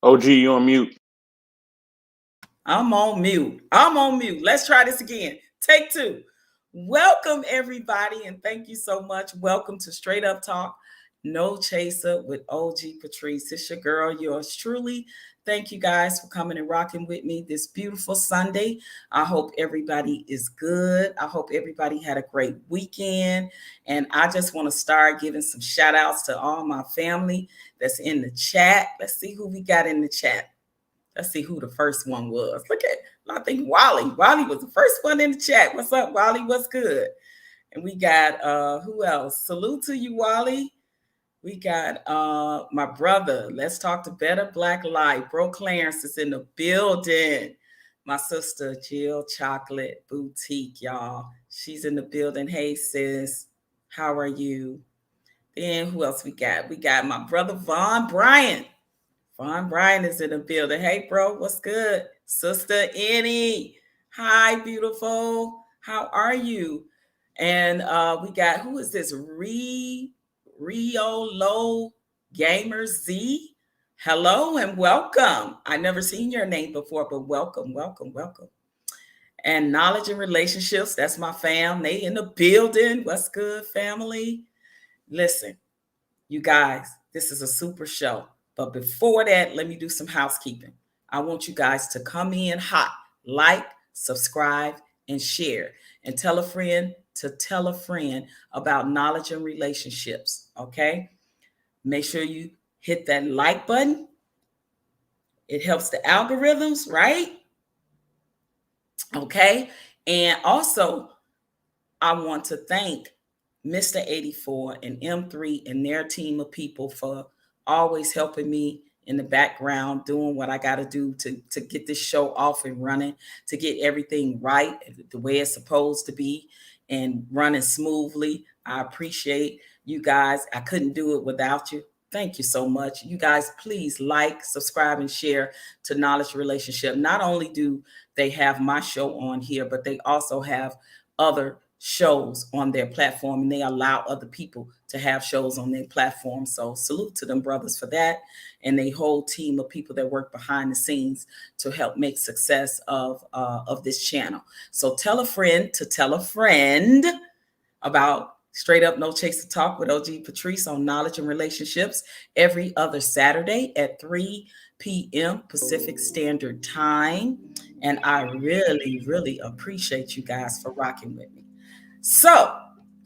OG, you on mute. I'm on mute. Let's try this again. Take two. Welcome, everybody, and thank you so much. Welcome to Straight Up Talk, No Chaser with OG Patrice. It's your girl, yours truly. Thank you guys for coming and rocking with me this beautiful Sunday. I hope everybody is good. I hope everybody had a great weekend. And I just want to start giving some shout outs to all my family that's in the chat. Let's see who we got in the chat. Let's see who the first one was. Look at, I think Wally. Wally was the first one in the chat. What's up, Wally? What's good? And we got who else? Salute to you, Wally. We got my brother. Let's talk to Better Black Light. Bro Clarence is in the building. My sister Jill Chocolate Boutique, y'all. She's in the building. Hey, sis. How are you? Then who else we got? We got my brother Vouaghn Bryant. Vouaghn Bryant is in the building. Hey, bro, what's good? Sister Annie. Hi, beautiful. How are you? And we got, who is this? Rio Low Gamer Z. Hello and welcome. I never seen your name before, but welcome. And Knowledge and Relationships, that's my fam. They in the building. What's good, family? Listen, you guys, this is a super show. But before that, let me do some housekeeping. I want you guys to come in hot, like, subscribe, and share. And tell a friend to tell a friend about knowledge and relationships, okay? Make sure you hit that like button. It helps the algorithms, right? Okay? And also, I want to thank Mr. 84 and M3 and their team of people for always helping me in the background, doing what I got to do to get this show off and running, to get everything right the way it's supposed to be and running smoothly. I appreciate you guys. I couldn't do it without you. Thank you so much. You guys, please like, subscribe, and share to Knowledge Relationship. Not only do they have my show on here, but they also have other shows on their platform, and they allow other people to have shows on their platform. So salute to them brothers for that, and a whole team of people that work behind the scenes to help make success of this channel. So tell a friend to tell a friend about Straight Up No Chaser Talk with OG Patrice on Knowledge and Relationships every other Saturday at 3 p.m. Pacific Standard Time. And I really appreciate you guys for rocking with me. So,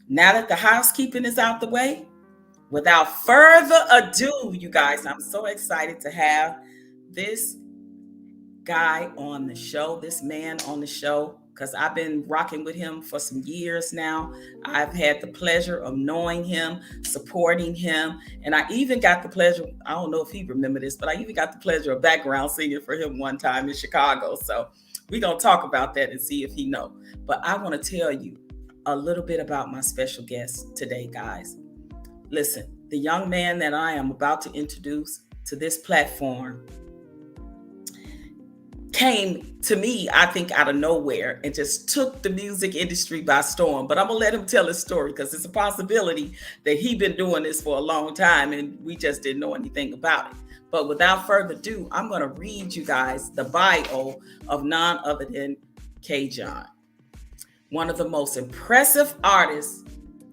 now that the housekeeping is out the way, without further ado, you guys, I'm so excited to have this guy on the show, this man on the show, because I've been rocking with him for some years now. I've had the pleasure of knowing him, supporting him, and I even got the pleasure, I don't know if he remember this, but I even got the pleasure of background singing for him one time in Chicago. So we're going to talk about that and see if he know. But I want to tell you a little bit about my special guest today, guys. Listen, the young man that I am about to introduce to this platform came to me, I think, out of nowhere and just took the music industry by storm. But I'm going to let him tell his story because it's a possibility that he's been doing this for a long time and we just didn't know anything about it. But without further ado, I'm going to read you guys the bio of none other than KJon. One of the most impressive artists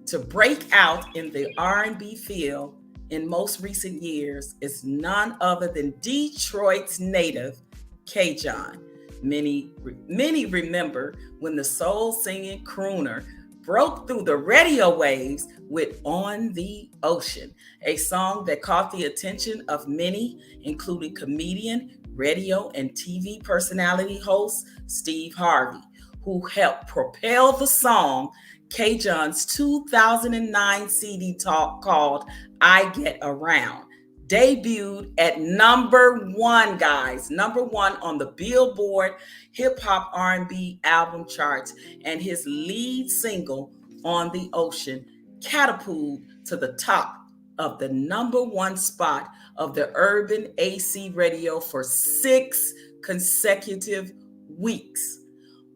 to break out in the R&B field in most recent years is none other than Detroit's native KJon. Many remember when the soul-singing crooner broke through the radio waves with On the Ocean, a song that caught the attention of many, including comedian, radio, and TV personality host Steve Harvey, who helped propel the song. KJon's 2009 CD called I Get Around debuted at number one, guys, number one on the Billboard Hip Hop R&B album charts, and his lead single, On the Ocean, catapulted to the top of the number one spot of the urban AC radio for 6 consecutive weeks.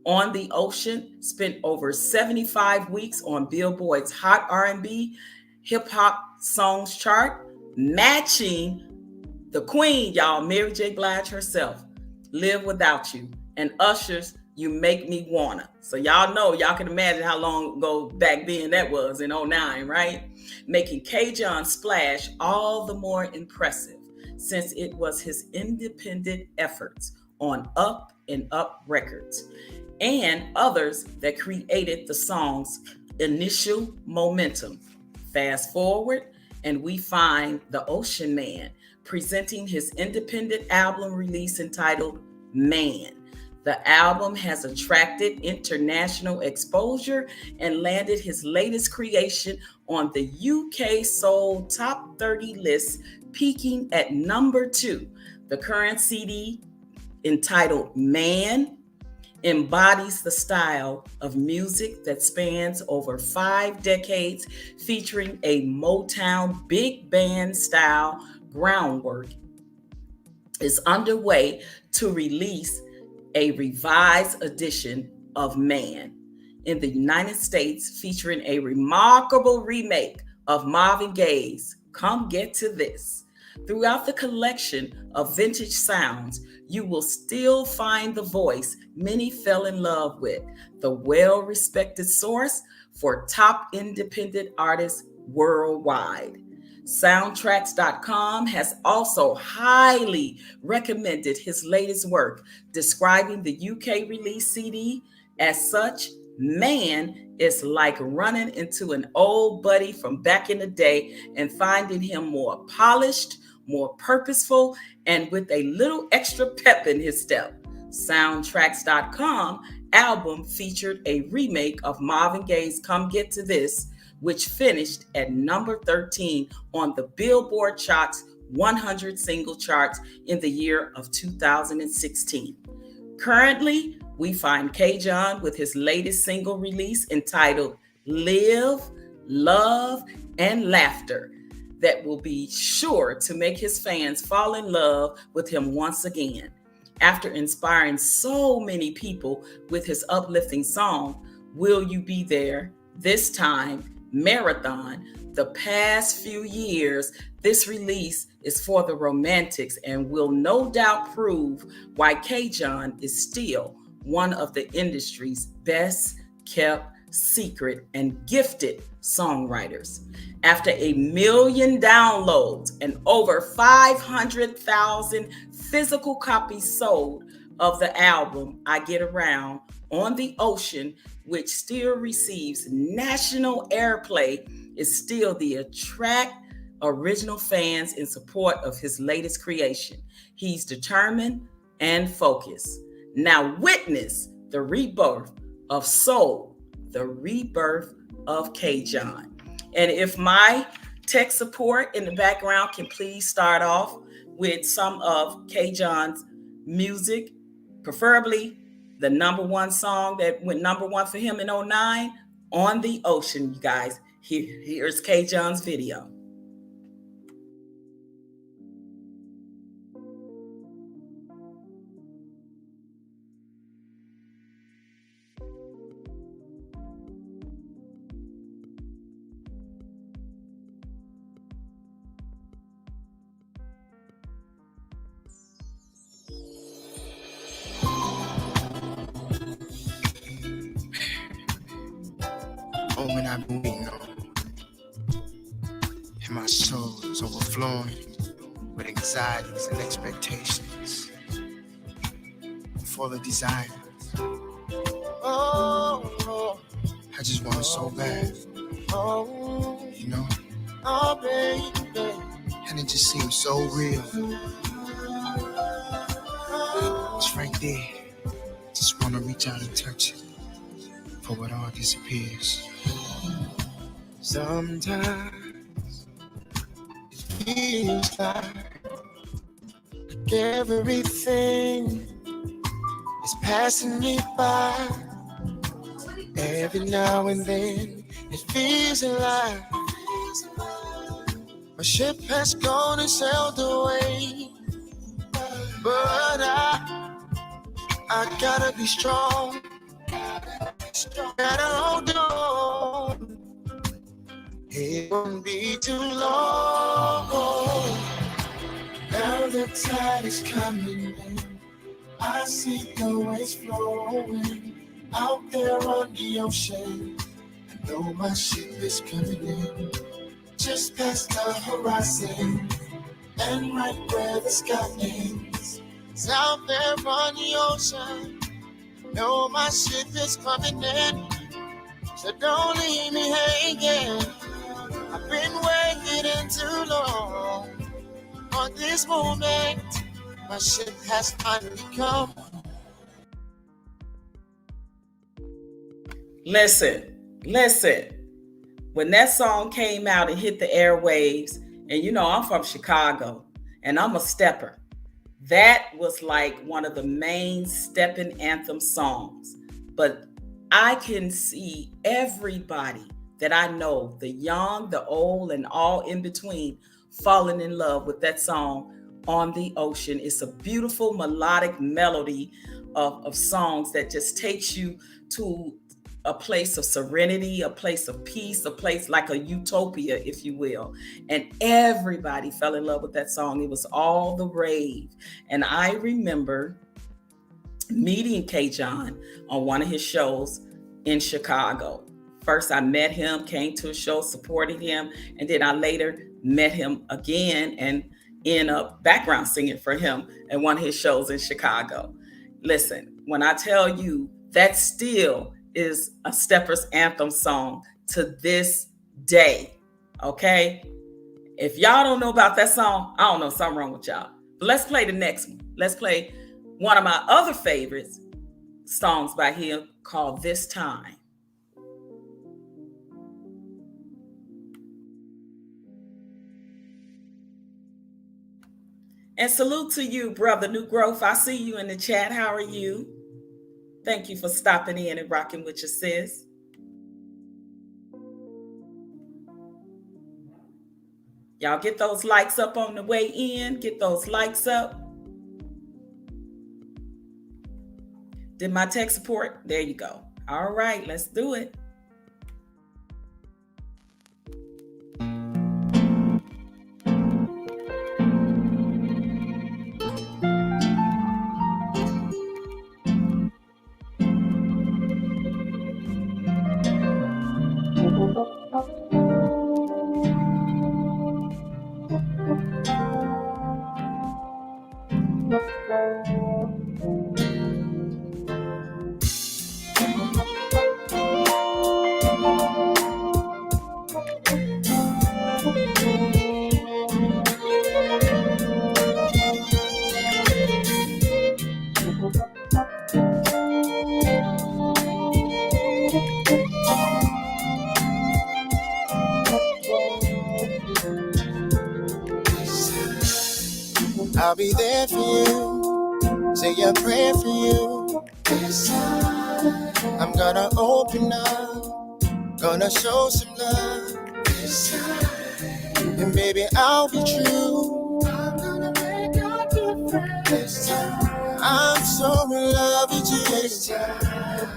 On the Ocean spent over 75 weeks on Billboard's Hot R&B Hip Hop Songs chart, matching The queen, y'all, Mary J. Blige herself, Live Without You, and Usher's You Make Me Wanna. So y'all know, y'all can imagine how long ago back then that was in 09, right? Making KJon's splash all the more impressive since it was his independent efforts on Up and Up Records and others that created the song's initial momentum. Fast forward, and we find the Ocean Man presenting his independent album release entitled Man. The album has attracted international exposure and landed his latest creation on the UK Soul Top 30 list, peaking at number 2. The current CD, entitled Man, embodies the style of music that spans over 5 decades, featuring a Motown big band style groundwork. Is underway to release a revised edition of Man in the United States, featuring a remarkable remake of Marvin Gaye's Come Get to This. Throughout the collection of vintage sounds, you will still find the voice many fell in love with, the well-respected source for top independent artists worldwide. Soundtracks.com has also highly recommended his latest work, describing the UK release CD as such. Man is like running into an old buddy from back in the day and finding him more polished, more purposeful, and with a little extra pep in his step. Soundtracks.com album featured a remake of Marvin Gaye's Come Get to This, which finished at number 13 on the Billboard Charts 100 single charts in the year of 2016. Currently, we find KJon with his latest single release entitled Live, Love, and Laughter that will be sure to make his fans fall in love with him once again. After inspiring so many people with his uplifting song, Will You Be There This Time, Marathon, the past few years, this release is for the romantics and will no doubt prove why KJon is still one of the industry's best kept secret and gifted songwriters. After 1 million downloads and over 500,000 physical copies sold of the album I Get Around on the Ocean, which still receives national airplay, is still the attract original fans in support of his latest creation. He's determined and focused. Now witness the rebirth of soul, the rebirth of KJon. And if my tech support in the background can please start off with some of KJon's music, preferably the number one song that went number one for him in 09, On the Ocean, you guys. Here's KJon's video. Moment I've been waiting on, and my soul is overflowing with anxieties and expectations, full of desire. Oh, I just want it so bad, you know. Oh, baby, and it just seems so real. It's right there. Just want to reach out and touch it. For it all disappears. Sometimes it feels like everything is passing me by. Every now and then it feels like my ship has gone and sailed away. But I gotta be strong. Gotta hold on. It won't be too long. Now the tide is coming in. I see the waves flowing out there on the ocean. I know my ship is coming in, just past the horizon, and right where the sky ends. It's out there on the ocean. Know my ship is coming in, so don't leave me hanging. I've been waiting too long on this moment. My ship has finally come. Listen. When that song came out and hit the airwaves, and you know, I'm from Chicago and I'm a stepper. That was like one of the main stepping anthem songs. But I can see everybody that I know, the young, the old, and all in between, falling in love with that song, On the Ocean. It's a beautiful melodic melody of songs that just takes you to a place of serenity, a place of peace, a place like a utopia, if you will. And everybody fell in love with that song. It was all the rave. And I remember meeting KJon on one of his shows in Chicago. First, I met him, came to a show, supported him, and then I later met him again and ended up background singing for him at one of his shows in Chicago. Listen, when I tell you that still is a stepper's anthem song to this day, okay? If y'all don't know about that song, I don't know, something wrong with y'all. But let's play the next one. Let's play one of my other favorites songs by him called This Time. And salute to you, brother New Growth. I see you in the chat. How are you? Thank you for stopping in and rocking with your sis. Y'all get those likes up on the way in. Get those likes up. Did my tech support? There you go. All right, let's do it. I'll be there for you, say a prayer for you. I'm gonna open up, gonna show some love. And baby, I'll be true. I'm gonna make a difference. I'm so in love with you this time.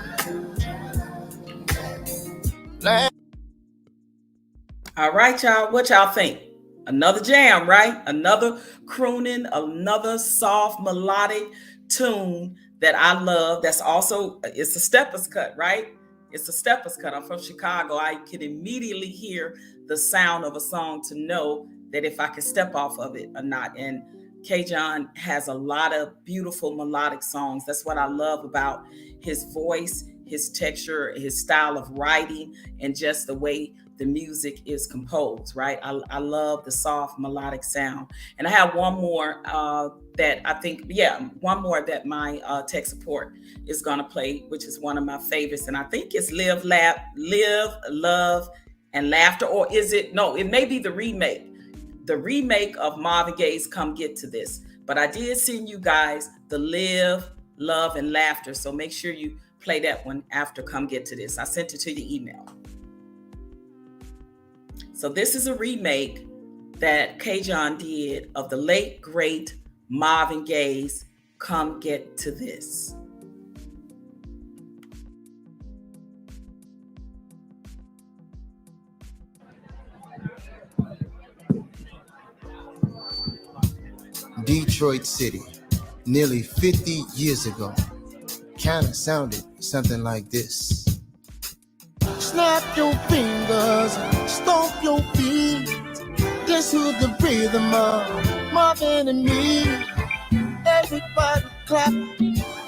All right, y'all. What y'all think? Another jam, right? Another crooning, another soft melodic tune that I love. That's also, it's a stepper's cut, right? It's a stepper's cut. I'm from Chicago. I can immediately hear the sound of a song to know that if I can step off of it or not. And KJon has a lot of beautiful melodic songs. That's what I love about his voice, his texture, his style of writing, and just the way the music is composed, right? I love the soft melodic sound. And I have one more that I think, one more that my tech support is gonna play, which is one of my favorites. And I think it's Live, Love, and Laughter. Or is it? No, it may be the remake. The remake of Marvin Gaye's Come Get to This. But I did send you guys the Live, Love, and Laughter. So make sure you play that one after Come Get to This. I sent it to your email. So this is a remake that KJon did of the late, great Marvin Gaye's Come Get to This. Detroit City, nearly 50 years ago, kinda sounded something like this. Snap your fingers, stomp your feet, dance to the rhythm of Marvin and me. Everybody clap,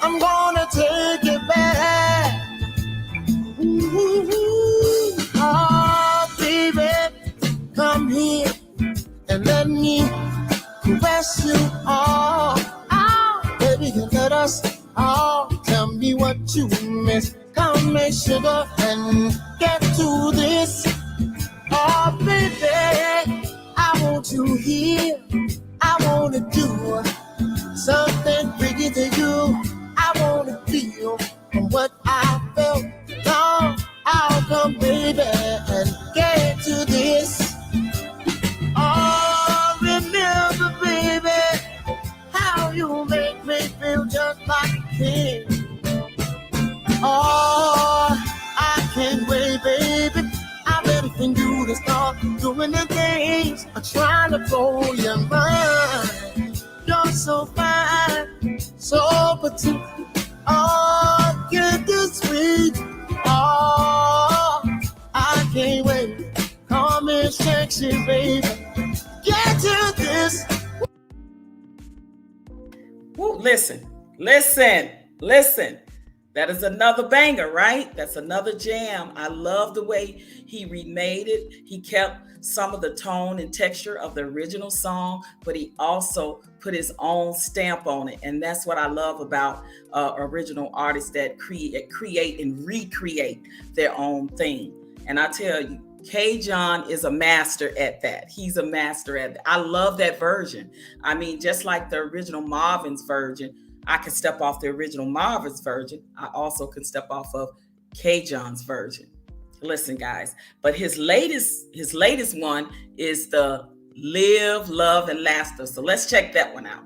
I'm gonna take it back. Ooh, oh, baby, come here and let me caress you all. Oh, baby, let us all tell me what you miss. Come make sugar and get to this. Oh, baby, I want you here. I want to do something freaky to you. I want to feel what I felt. Now I'll come, baby, and get to this. Oh, remember, baby, how you make me feel just like a king. Oh, I can't wait, baby. I'm ready for you to start doing the things I'm trying to blow your mind. You're so fine, so petite. Oh, you're too sweet. Oh, I can't wait. Call me sexy, baby. Get to this. Woo, listen. That is another banger, right? That's another jam. I love the way he remade it. He kept some of the tone and texture of the original song, but he also put his own stamp on it. And that's what I love about original artists that create and recreate their own thing. And I tell you, KJon is a master at that. He's a master at that. I love that version. I mean, just like the original Marvin's version, I can step off the original Marvin's version. I also can step off of KJon's version. Listen, guys, but his latest one is the Live, Love, and Laughter. So let's check that one out.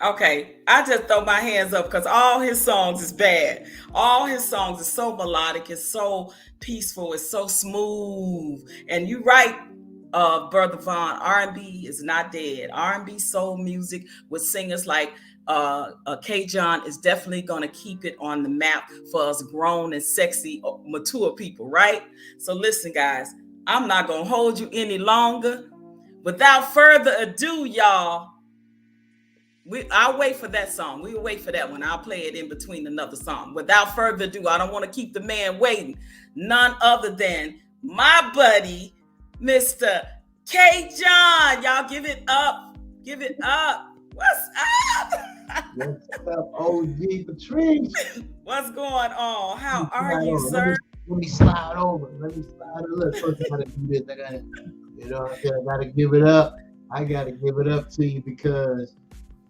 Okay, I just throw my hands up because all his songs is bad. All his songs is so melodic, it's so peaceful, it's so smooth. And you right, Brother Vaughn, R&B is not dead. R&B soul music with singers like KJon is definitely going to keep it on the map for us grown and sexy, mature people, right? So listen, guys, I'm not going to hold you any longer. Without further ado, y'all, I'll wait for that song. We'll wait for that one. I'll play it in between another song. Without further ado, I don't want to keep the man waiting. None other than my buddy, Mr. KJon. Y'all give it up. Give it up. What's up? What's up, OG Patrice? What's going on? How are you, sir? Let me slide over. Let me slide over. Look, first I gotta do this. I gotta give it up. I gotta give it up to you because,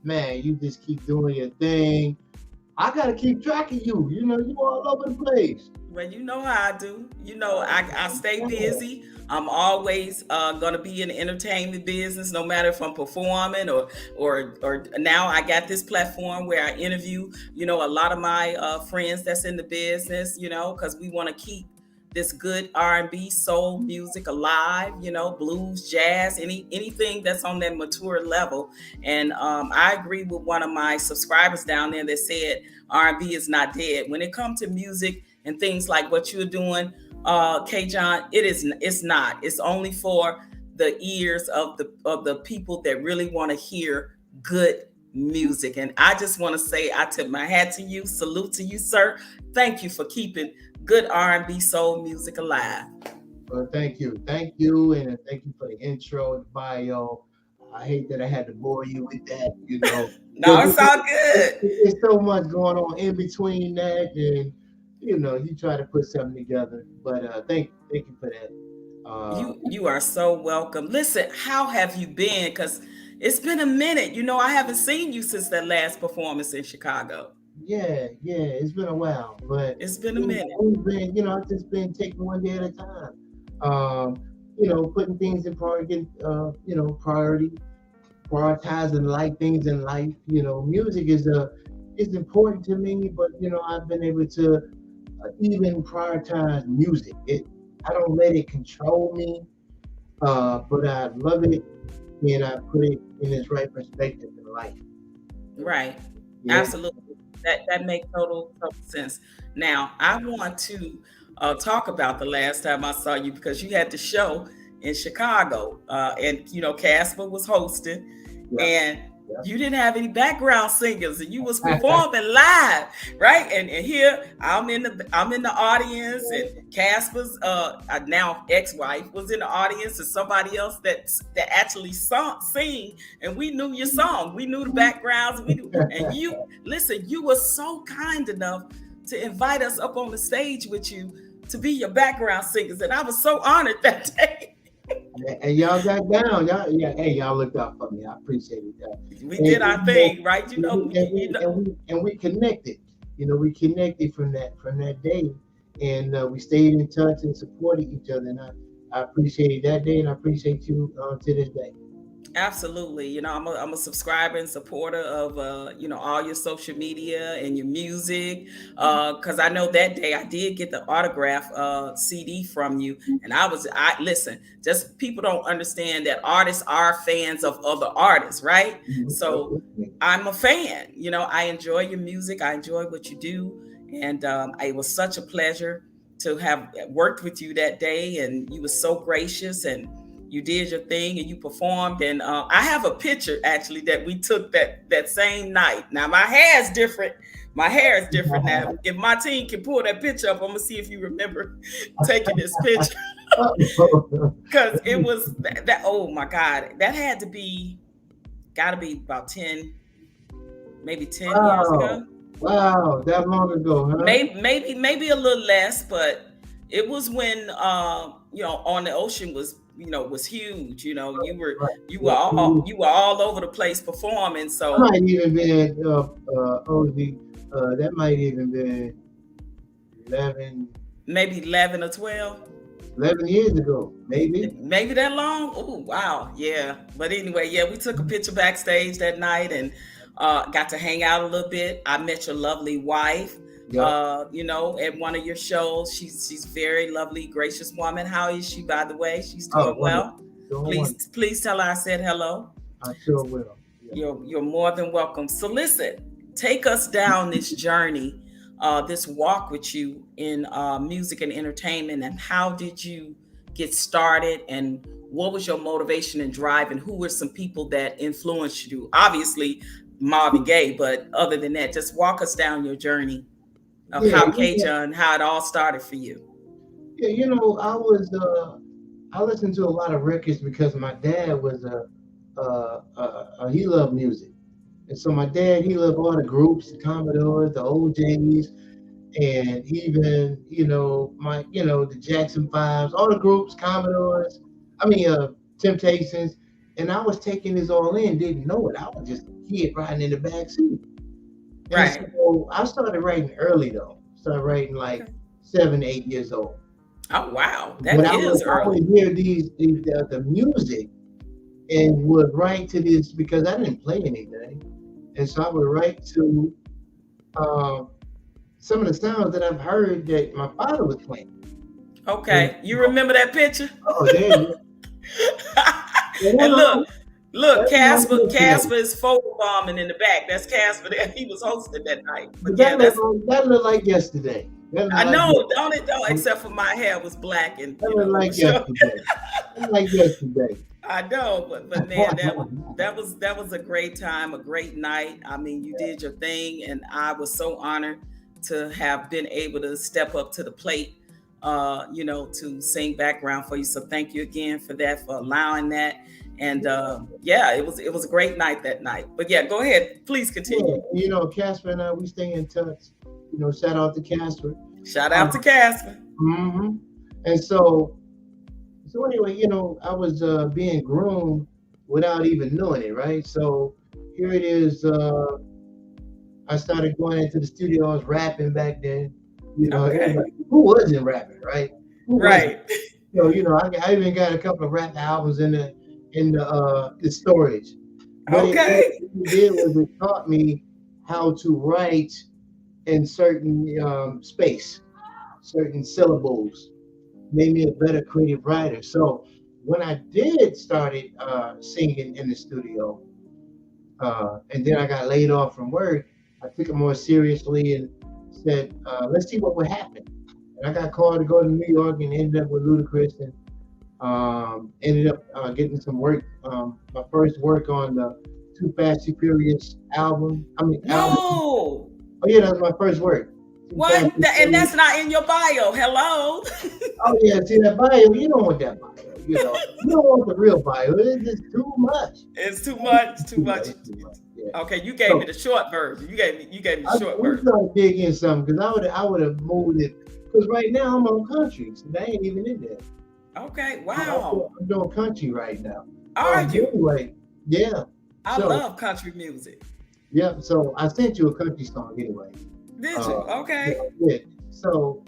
man, you just keep doing your thing. I gotta keep track of you. You know, you all over the place. Well, you know how I do. You know, I stay busy. I'm always gonna be in the entertainment business, no matter if I'm performing or now I got this platform where I interview, a lot of my friends that's in the business, because we want to keep this good R&B soul music alive, blues, jazz, anything that's on that mature level. And I agree with one of my subscribers down there that said R&B is not dead. When it comes to music and things like what you're doing, KJon, it's not. It's only for the ears of the people that really want to hear good music. And I just want to say I tip my hat to you, salute to you, sir. Thank you for keeping good R&B soul music alive. Well, thank you, and thank you for the intro and bio. I hate that I had to bore you with that, No, it's all good. There's so much going on in between that, and you try to put something together. But thank you for that. You are so welcome. Listen, how have you been? Because it's been a minute. I haven't seen you since that last performance in Chicago. Yeah, it's been a while, but It's been a minute. we've been, I've just been taking one day at a time. Putting things in priority, priority, prioritizing like things in life. Music is important to me, but I've been able to even prioritize music. I don't let it control me, but I love it and I put it in its right perspective in life. Right. Yeah. Absolutely. That makes total sense. Now, I want to talk about the last time I saw you because you had the show in Chicago, and Casper was hosting, Yeah. and you didn't have any background singers, and you was performing live, right? And here I'm in the audience, and Casper's now ex-wife was in the audience, and somebody else that actually sing, and we knew your song, we knew the backgrounds, and you were so kind enough to invite us up on the stage with you to be your background singers, and I was so honored that day. And y'all got down. Y'all looked out for me. I appreciate that. We did our thing, right? And we connected. We connected from that day, and we stayed in touch and supported each other. And I appreciate that day, and I appreciate you to this day. Absolutely. I'm a subscriber and supporter of, all your social media and your music. Cause I know that day I did get the autograph, CD from you. And listen, just people don't understand that artists are fans of other artists, right? Mhm. So I'm a fan, I enjoy your music. I enjoy what you do. And, it was such a pleasure to have worked with you that day. And you were so gracious and you did your thing and you performed. And I have a picture actually that we took that same night. Now my hair is different. My hair is different now. If my team can pull that picture up, I'm gonna see if you remember taking this picture. Because it was that. Oh my God, that had to be, gotta be about 10, maybe 10 years ago. Wow, that long ago, huh? Maybe a little less, but it was when On the Ocean was huge. You were all over the place performing. So that might even been that might even been 11, maybe 11 or 12. 11 years ago, maybe. Maybe that long? Oh, wow. Yeah. But anyway, yeah, we took a picture backstage that night and got to hang out a little bit. I met your lovely wife, Yep. At one of your shows. She's very lovely, gracious woman. How is she, by the way? She's doing well. Please tell her I said hello. I sure will. Yeah. You're more than welcome. So listen, take us down this journey, this walk with you in music and entertainment, and how did you get started, and what was your motivation and drive, and who were some people that influenced you? Obviously, Marvin Gaye, but other than that, just walk us down your journey of how KJon, how it all started for you. Yeah, I listened to a lot of records because my dad was he loved music. And so my dad, he loved all the groups, the Commodores, the OJs, and even, the Jackson Fives, all the groups, Commodores, Temptations. and I was taking this all in, didn't know it. I was just a kid riding in the back seat. And Right. so I started writing early though. Started writing like Okay. 7, 8 years old. Oh wow, But that is I early. would hear the music and would write to this because I didn't play anything. And so I would write to uh, some of the sounds that I've heard that my father was playing. And, Okay, you remember that picture? oh, there you go. And look, That's not Casper yesterday. is photo bombing in the back. That's Casper. He was hosting that night. But But yeah, that's that looked like yesterday. That I looked like know. Don't it though? yesterday. Except for my hair was black and That looked it like was short. yesterday. That looked like yesterday. I know, but man, that was a great time, a great night. I mean, you did your thing, and I was so honored to have been able to step up to the plate, to sing background for you. So thank you again for that, for allowing that. And yeah, it was a great night that night. But yeah, go ahead, please continue. Yeah, Casper and I, we stay in touch. Shout out to Casper. Shout out to Casper. Mm-hmm. And so anyway, I was being groomed without even knowing it, right? So here it is. I started going into the studio. I was rapping back then. Okay. Who wasn't rapping, right? Right. I even got a couple of rap albums in the storage. But Okay. what it did was it taught me how to write in certain space, certain syllables, made me a better creative writer. So when I did started singing in the studio, and then I got laid off from work, I took it more seriously and said, let's see what would happen. And I got called to go to New York and ended up with Ludacris and ended up getting some work, my first work on the Too Fast, Too Furious album. Album. No. Oh yeah, that was my first work. What? And that's not in your bio. Hello. Oh yeah, see that bio? You don't want that bio. You don't want the real bio. It's just too much. It's too much. Too much. Yeah. Okay, you gave me the short version. You gave me the short version. I'm trying to dig in something because I would have moved it. Because right now I'm on country, so they ain't even in there. Okay, wow. I'm doing country right now. Are you? Anyway, yeah. I love country music. Yeah, so I sent you a country song anyway. Did you? Okay. Yeah. So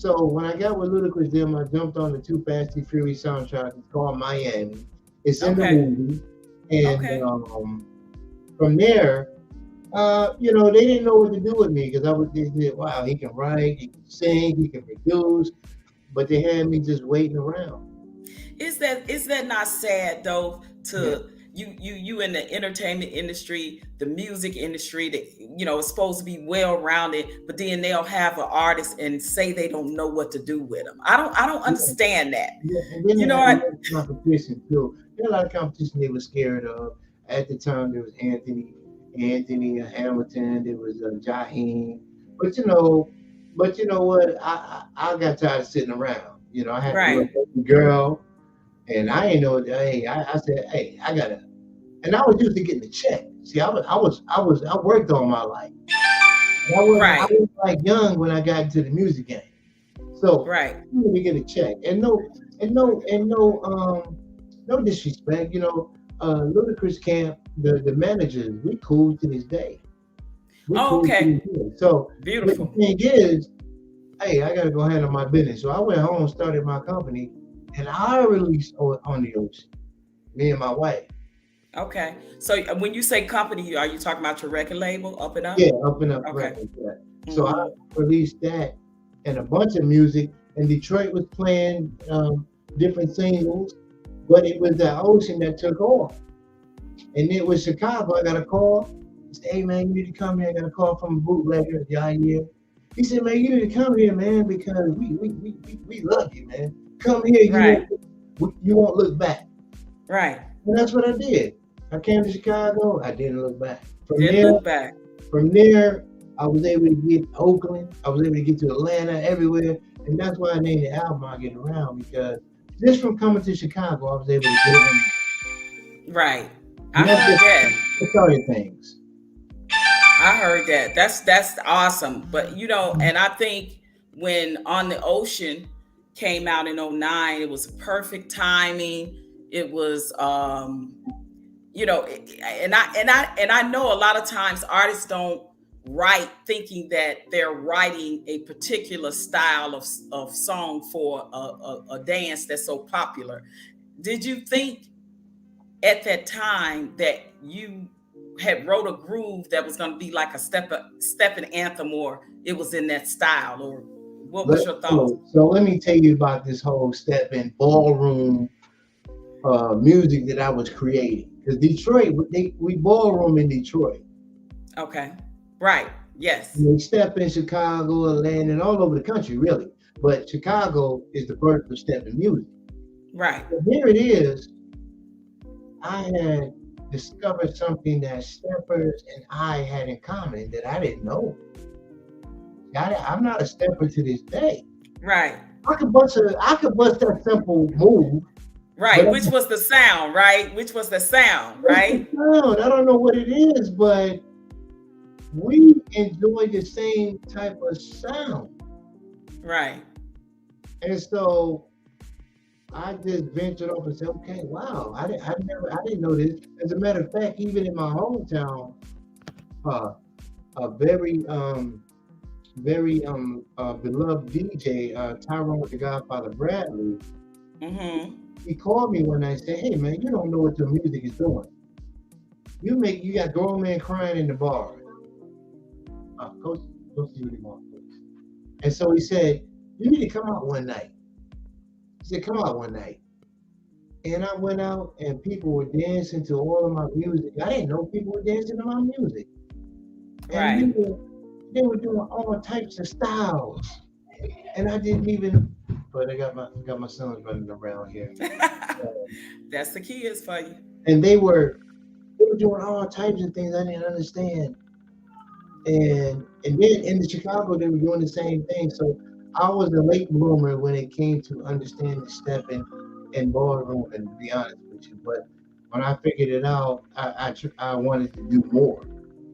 when I got with Ludacris, then I jumped on the Too Fast, Too Furious soundtrack. It's called Miami. It's in the movie, and from there, they didn't know what to do with me because they said, wow, he can write, he can sing, he can produce, but they had me just waiting around. Is that not sad though? You in the entertainment industry, the music industry, that is supposed to be well-rounded, but then they'll have an artist and say they don't know what to do with them. I don't understand that. Yeah, and then competition too. There a lot of competition they were scared of. At the time, there was Anthony Hamilton. There was Jaheim. But you know what? I got tired of sitting around. I had to look at the girl, and I didn't know. Hey, I said, hey, I gotta. And I was used to getting the check. See, I worked all my life. I was like young when I got into the music game. So I need to get a check. And no disrespect. Ludacris Camp, the managers, we cool to this day. Okay. So beautiful. The thing is, hey, I gotta go handle my business. So I went home, started my company, and I released on the ocean. Me and my wife. Okay. So when you say company, are you talking about your record label, Up and Up? Yeah, Up and Up. Okay. Records, yeah. So I released that and a bunch of music, and Detroit was playing different singles, but it was the ocean that took off. And it was Chicago. I got a call. He said, hey man, you need to come here. I got a call from a bootlegger, Jair. He said, man, you need to come here, man, because we love you, man. Come here, you won't look back. Right. And that's what I did. I came to Chicago. I didn't look back. From there, I was able to get Oakland. I was able to get to Atlanta, everywhere. And that's why I named the album I Get Around, because just from coming to Chicago, I was able to get around. Right. I heard that. It's other things. I heard that. That's awesome. But and I think when On the Ocean came out in 2009, it was perfect timing. It was, you know, and I know a lot of times artists don't write thinking that they're writing a particular style of song for a dance that's so popular. Did you think at that time that you had wrote a groove that was going to be like a stepping anthem, or it was in that style, or what was your thoughts? So let me tell you about this whole step in ballroom music that I was creating. Because Detroit, we ballroom in Detroit. Okay, right, yes, We step in Chicago, Atlanta, and all over the country, really. But Chicago is the birth of step in music. right, So here it is. I had discovered something that steppers and I had in common that I didn't know. I'm not a stepper to this day. right, I could bust that simple move, but right. Which was the sound, right? Which was the sound, right? I don't know what it is, but we enjoy the same type of sound. Right, And so I just ventured off and said, okay, wow, I didn't know this. As a matter of fact, even in my hometown, uh, a very beloved DJ, Tyrone the Godfather Bradley, mm-hmm, he called me one night and said, hey man, you don't know what your music is doing. You got grown men crying in the bar. Go see what he wants, please. And so he said, you need to come out one night. He said, come out one night. And I went out and people were dancing to all of my music. I didn't know people were dancing to my music. And right. they were doing all types of styles. And I didn't even, but I got my sons running around here. That's the kids for you. And they were doing all types of things I didn't understand. And then in the Chicago they were doing the same thing. So I was a late bloomer when it came to understanding stepping and ballroom, and to be honest with you. But when I figured it out, I wanted to do more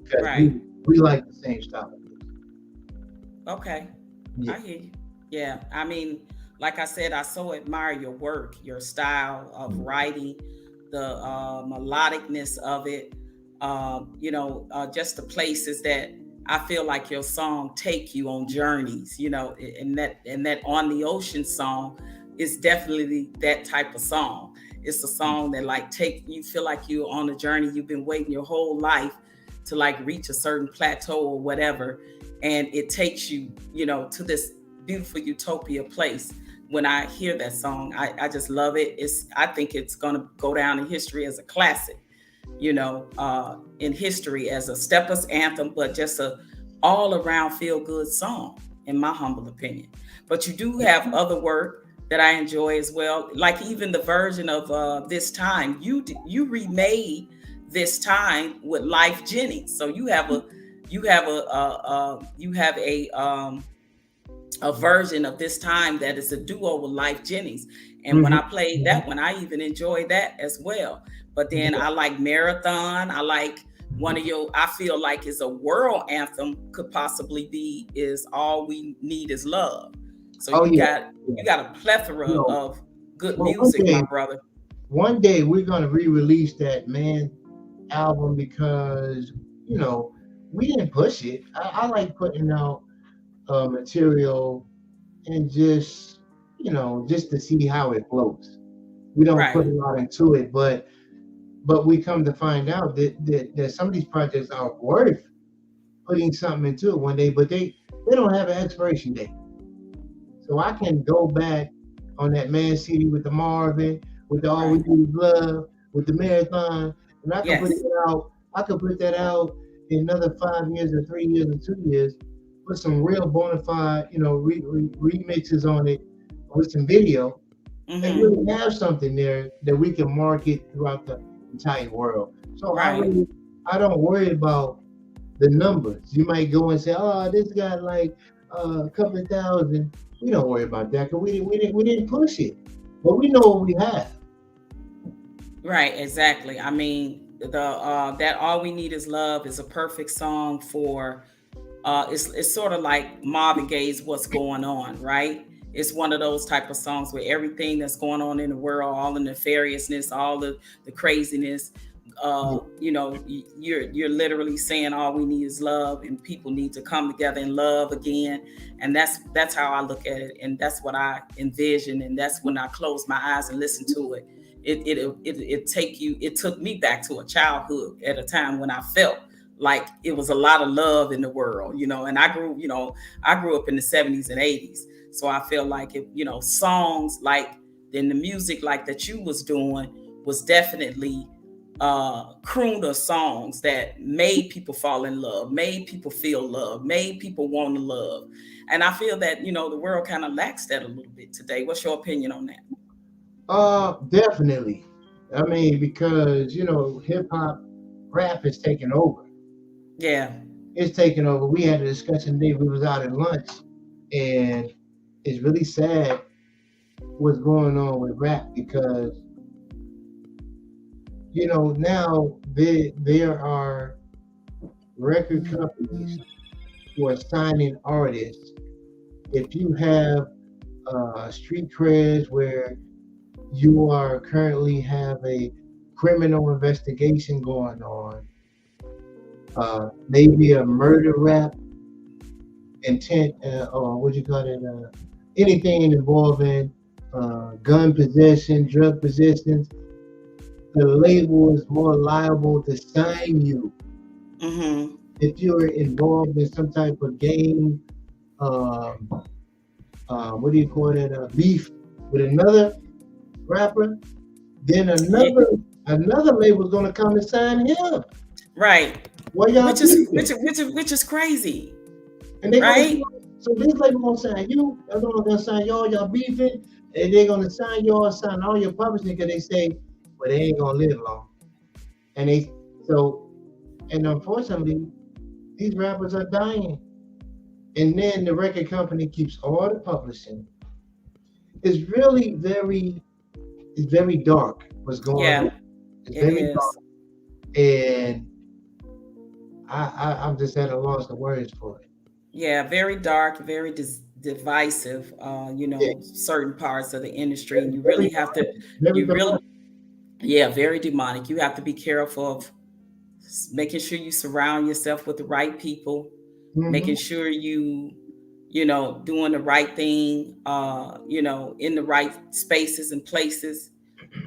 because Right. we like the same style of music. Okay. Yeah. I hear you. Yeah. I mean, like I said, I so admire your work, your style of writing, the melodicness of it. Just the places that I feel like your song take you on journeys. And that On the Ocean song is definitely that type of song. It's a song that like you feel like you're on a journey. You've been waiting your whole life to like reach a certain plateau or whatever, and it takes you, to this beautiful utopia place. When I hear that song, I just love it. I think it's gonna go down in history as a classic, in history as a steppers anthem, but just a all around feel good song, in my humble opinion. But you do have other work that I enjoy as well, like even the version of This Time. You remade This Time with Life Jennings, so you have a version of This Time that is a duo with Life Jennings. And when I played that one, I even enjoyed that as well. But then I like Marathon. I like I feel like is a world anthem could possibly be is All We Need Is Love. So you got a plethora of good music, my brother. One day we're gonna re-release that album because we didn't push it. I like putting out material and just to see how it flows. We don't put a lot into it, but we come to find out that some of these projects are worth putting something into it one day, but they don't have an expiration date. So I can go back on that Man City with the Marvin, with the All We Need Is Love, with the Marathon, and I can put it out. I could put that out in another 5 years or 3 years or 2 years, put some real bona fide, remixes on it with some video, and really have something there that we can market throughout the entire world. So I don't worry about the numbers. You might go and say, "Oh, this got like a couple of thousand." We don't worry about that because we didn't push it, but we know what we have. Right, exactly. I mean, that All We Need Is Love is a perfect song for. It's sort of like Marvin Gaye's What's Going On, right? it's one of those type of songs where everything that's going on in the world, all the nefariousness, all the craziness, you know, you're literally saying all we need is love, and people need to come together and love again. And that's how I look at it, and that's what I envision, and that's when I close my eyes and listen to it. It took me back to a childhood at a time when I felt like it was a lot of love in the world, you know. And I grew up in the 70s and 80s, so I feel like it, you know, songs like, then the music like that you was doing was definitely crooner songs that made people fall in love, made people feel love, made people want to love. And I feel that, you know, the world kind of lacks that a little bit today. What's your opinion on that? Definitely. I mean, because hip hop, rap is taking over. Yeah. It's taking over. We had a discussion today. We was out at lunch, and it's really sad what's going on with rap, because now there are record companies who are signing artists. If you have street creds where you are currently have a criminal investigation going on, maybe a murder rap, intent, or what you call it, anything involving gun possession, drug possession, the label is more liable to sign you. Mm-hmm. If you're involved in some type of game, what do you call it, beef with another rapper, then another label's gonna come and sign him. Right. What y'all Which is crazy. And they right? So this label gonna sign you, other one gonna sign y'all beefing, and they're gonna sign all your publishing, because they say, well, they ain't gonna live long. And unfortunately, these rappers are dying. And then the record company keeps all the publishing. It's really it's very dark what's going on. It's very dark. And I'm just at a loss of words for it. Yeah, very dark, very divisive, certain parts of the industry. And you really have to, very demonic. You have to be careful of making sure you surround yourself with the right people, making sure you doing the right thing, in the right spaces and places.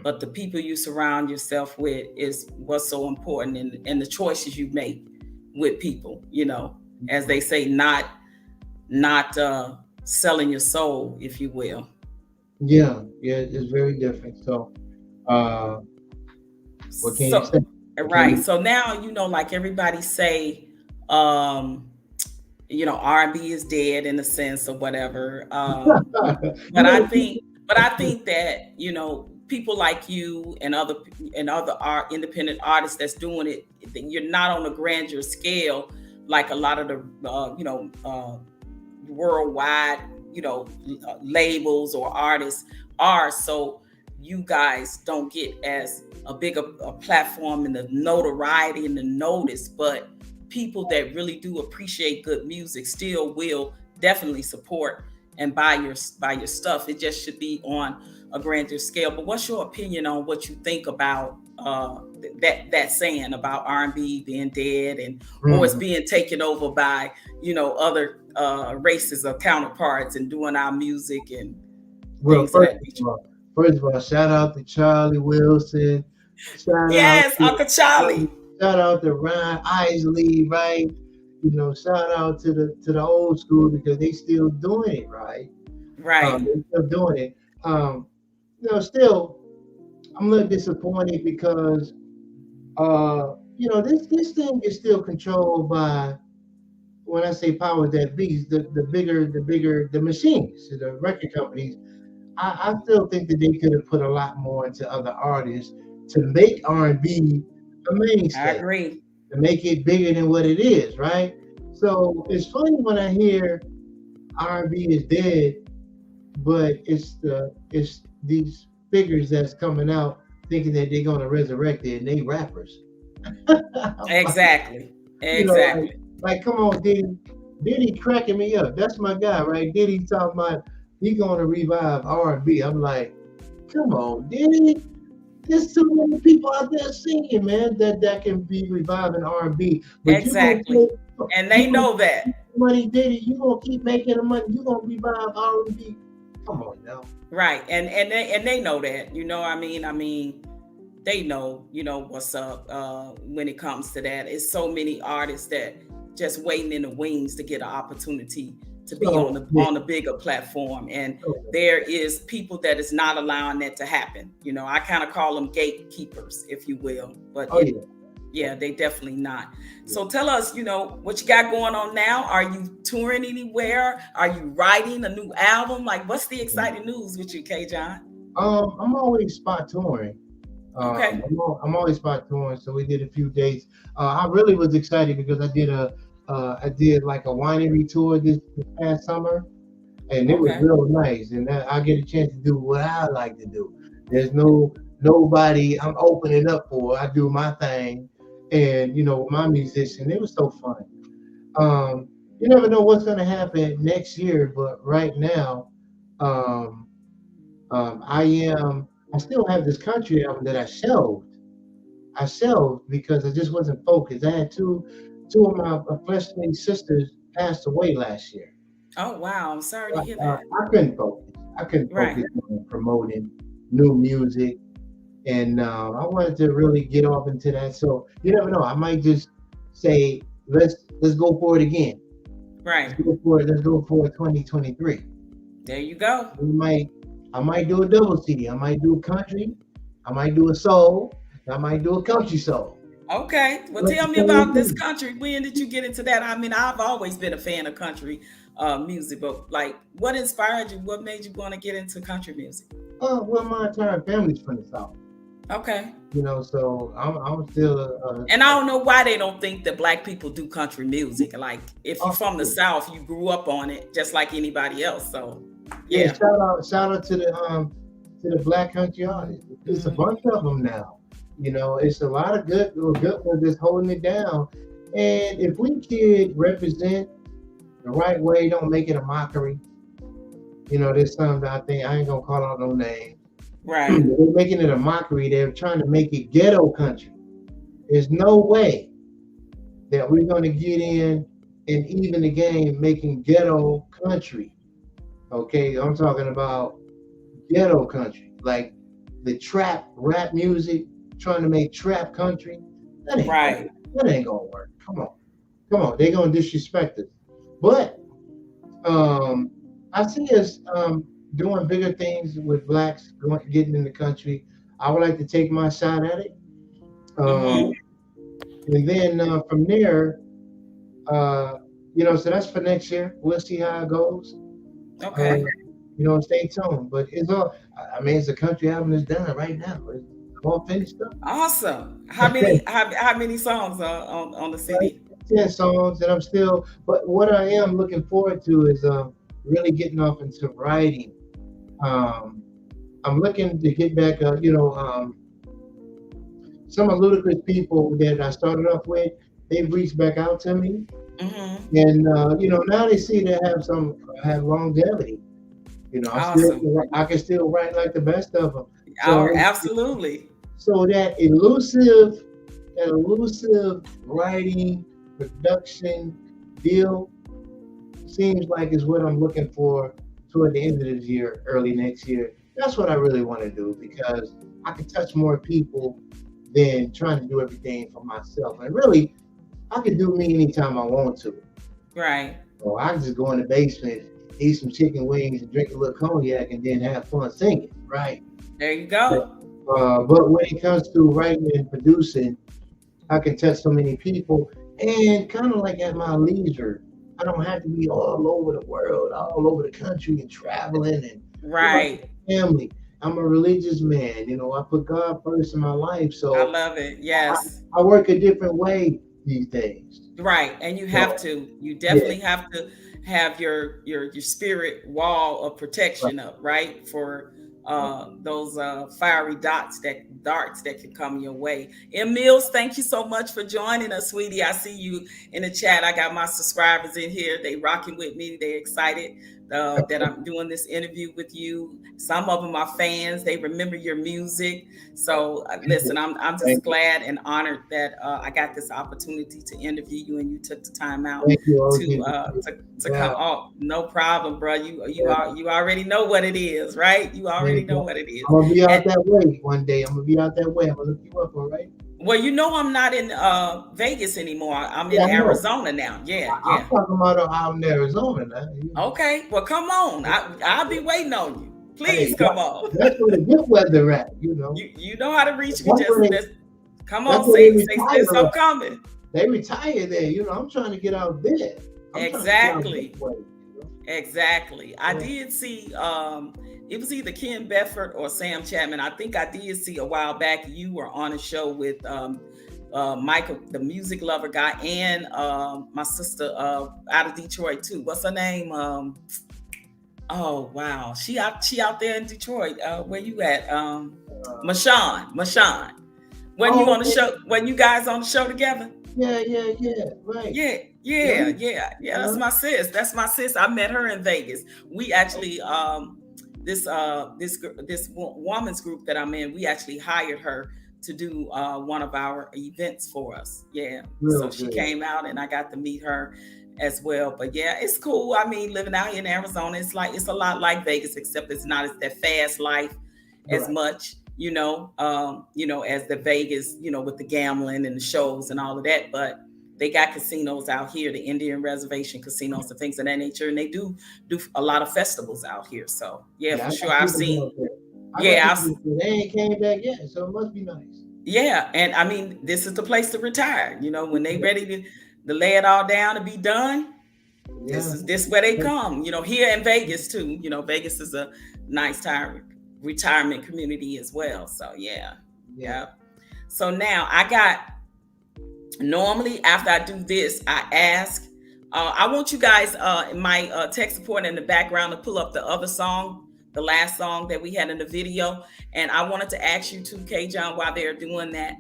But the people you surround yourself with is what's so important, and the choices you make with people, as they say, not selling your soul, if you will. Yeah, it's very different. So, what can you say? Right. So now, like everybody say, R&B is dead in a sense or whatever. But I think that, people like you and other independent artists that's doing it, you're not on a grandeur scale like a lot of the worldwide labels or artists are. So you guys don't get as a big a platform and the notoriety and the notice, but people that really do appreciate good music still will definitely support and buy your stuff. It just should be on a grander scale. But what's your opinion on what you think about that saying about R&B being dead, and or it's being taken over by other races or counterparts and doing our music and things of that nature? First of all, shout out to Charlie Wilson. Uncle Charlie. Shout out to Ryan Isley, right? Shout out to the old school, because they still doing it, right? Right. They're still doing it. Still, I'm a little disappointed because, this thing is still controlled by, when I say powers that be, the bigger the machines, the record companies. I still think that they could have put a lot more into other artists to make R&B a mainstay. I agree. To make it bigger than what it is, right? So it's funny when I hear R&B is dead, but it's these figures that's coming out thinking that they're gonna resurrect it, and they rappers. Exactly. Like come on, Diddy cracking me up. That's my guy, right? Diddy talking about he going to revive R&B. I'm like, come on, Diddy. There's too many people out there singing, man, that can be reviving R&B. But you gonna Exactly. And they you gonna know keep that. money, Diddy. You gonna keep making the money. You gonna revive R&B. Come on now. Right. And they know that. I mean, they know, what's up when it comes to that. It's so many artists that just waiting in the wings to get an opportunity to be on So the yeah. on a bigger platform. And there is people that is not allowing that to happen. I kind of call them gatekeepers, if you will. But yeah, they definitely not. So tell us, what you got going on now? Are you touring anywhere? Are you writing a new album? Like, what's the exciting news with you, KJon? I'm always spot touring. Okay. I'm always spot touring. So we did a few dates. I really was excited because I did like a winery tour this past summer, and it was Okay. real nice. And I get a chance to do what I like to do. There's nobody I'm opening up for. I do my thing, and my musician. It was so fun. You never know what's gonna happen next year, but right now, um, I still have this country album that I shelved. I shelved because I just wasn't focused. I had two of my fleshly sisters passed away last year. Oh, wow. I'm sorry to hear that. I couldn't focus. I couldn't Right. focus on promoting new music, and I wanted to really get off into that. So you never know. I might just say, let's go for it again. Right. Let's go for it 2023. There you go. I might do a double CD. I might do a country. I might do a soul. I might do a country soul. Okay. Well, Let tell the me about this thing country. When did you get into that? I mean, I've always been a fan of country music, but like, what inspired you? What made you want to get into country music? well, my entire family's from the South. Okay. So I'm still And I don't know why they don't think that Black people do country music. Like, if you're from the South, you grew up on it just like anybody else. So, yeah. Shout out to the Black country artists. There's a bunch of them now. It's a lot of good ones that's holding it down. And if we could represent the right way, don't make it a mockery. There's some that I think I ain't gonna call out no name. Right. They're making it a mockery. They're trying to make it ghetto country. There's no way that we're gonna get in and even the game making ghetto country. Okay, I'm talking about ghetto country, like the trap rap music, trying to make trap country. Right. That ain't gonna work. Come on. They're gonna disrespect us. But I see us doing bigger things with blacks getting in the country. I would like to take my shot at it, and then from there, so that's for next year. We'll see how it goes. Okay. Stay tuned. But it's all. I mean, it's a country album that's done right now. It's all finished up. Awesome. How many songs are on the CD? 10 songs, and I'm still. But what I am looking forward to is really getting off into writing. I'm looking to get back. Some of Ludacris people that I started off with, they've reached back out to me, and now they see they have longevity. Awesome. I can still write like the best of them. So, absolutely. So that elusive writing production deal seems like is what I'm looking for toward the end of this year, early next year. That's what I really want to do because I can touch more people than trying to do everything for myself. And really, I can do me anytime I want to. Right. So I can just go in the basement, eat some chicken wings, and drink a little cognac, and then have fun singing. Right. There you go. But when it comes to writing and producing, I can touch so many people, and kind of like at my leisure. I don't have to be all over the world, all over the country, and traveling and right. Family. I'm a religious man. I put God first in my life. So I love it. Yes. I work a different way these days. Right. And you have to. You definitely have to have your spirit wall of protection up, right? For those fiery darts that can come your way. M. Mills, thank you so much for joining us, sweetie. I see you in the chat. I got my subscribers in here. They rocking with me. They excited that I'm doing this interview with you. Some of them are fans. They remember your music. So listen, I'm just glad and honored that I got this opportunity to interview you, and you took the time out to come. Oh, no problem, bro. You already know what it is, right? You already know what it is. I'm gonna be out that way one day. I'm gonna be out that way. I'm gonna look you up, all right? Well, you know I'm not in Vegas anymore. I'm in Arizona now. Yeah. I'm talking about out in Arizona now. Okay, well, come on. I'll be waiting on you. Please come on. That's where the good weather at, you know. You know how to reach me. Just come on, say there's some coming. They retire there, you know. I'm trying to get out there. Exactly. Exactly. I did see it was either Ken Bedford or Sam Chapman. I think I did see a while back you were on a show with Michael, the music lover guy, and my sister out of Detroit too. What's her name? Oh wow, she out there in Detroit. Where you at? Mashawn. When you on the show? When you guys on the show together? Yeah, right. Yeah. That's my sis. I met her in Vegas. We actually this woman's group that I'm in, we actually hired her to do one of our events for us. Yeah. So she came out and I got to meet her as well. But yeah, it's cool. I mean, living out here in Arizona, it's a lot like Vegas, except it's not as that fast life as much, you know, as the Vegas, with the gambling and the shows and all of that. But they got casinos out here, the Indian Reservation casinos and things of that nature. And they do a lot of festivals out here. So for sure. I've seen. They ain't came back yet, so it must be nice. Yeah. And I mean, this is the place to retire. When they ready to lay it all down and be done. This where they come, here in Vegas too. Vegas is a nice retirement community as well. So yeah. So now normally after I do this, I ask, I want you guys in my tech support in the background to pull up the other song, the last song that we had in the video. And I wanted to ask you too, KJon, while they're doing that,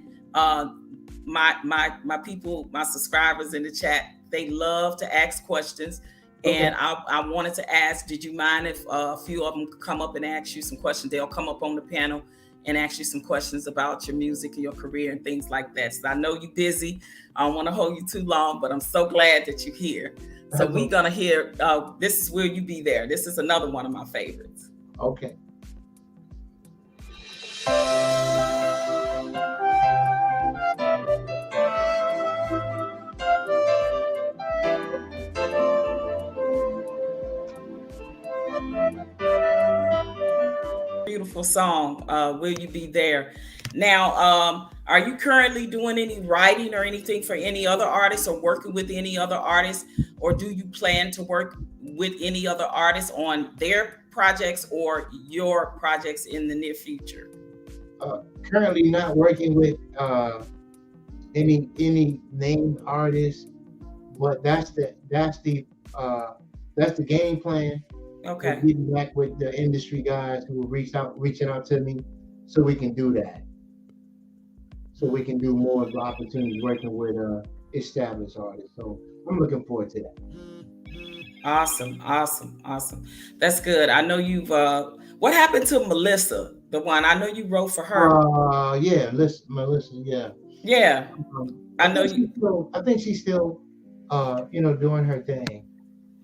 my people, my subscribers in the chat, they love to ask questions. Okay. And I wanted to ask, did you mind if a few of them could come up and ask you some questions? They'll come up on the panel and ask you some questions about your music and your career and things like that. So I know you're busy. I don't want to hold you too long, but I'm so glad that you're here. So we're going to hear, this is Will You Be There. This is another one of my favorites. Okay. Beautiful song, Will You Be There. Now, are you currently doing any writing or anything for any other artists or working with any other artists? Or do you plan to work with any other artists on their projects or your projects in the near future? Currently not working with any named artists, but that's the game plan. Okay. Getting back with the industry guys who reaching out to me, so we can do that. So we can do more of the opportunities working with established artists. So I'm looking forward to that. Awesome. That's good. I know you've. What happened to Melissa? The one I know you wrote for her. Melissa. Yeah. Yeah. I know you. I think she's still, doing her thing.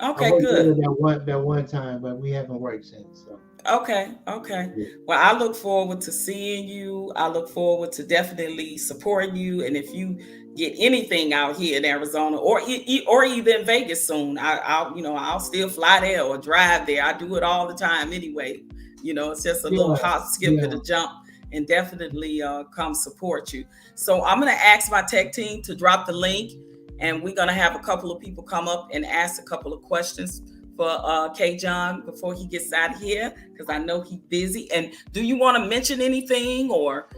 Okay, good. That one time, but we haven't worked since. So. Okay. Yeah. Well, I look forward to seeing you. I look forward to definitely supporting you. And if you get anything out here in Arizona or either in Vegas soon, I'll still fly there or drive there. I do it all the time anyway. It's just a little hop, skip, and a jump, and definitely come support you. So I'm going to ask my tech team to drop the link. And we're going to have a couple of people come up and ask a couple of questions for KJon before he gets out of here, because I know he's busy. And do you want to mention anything or,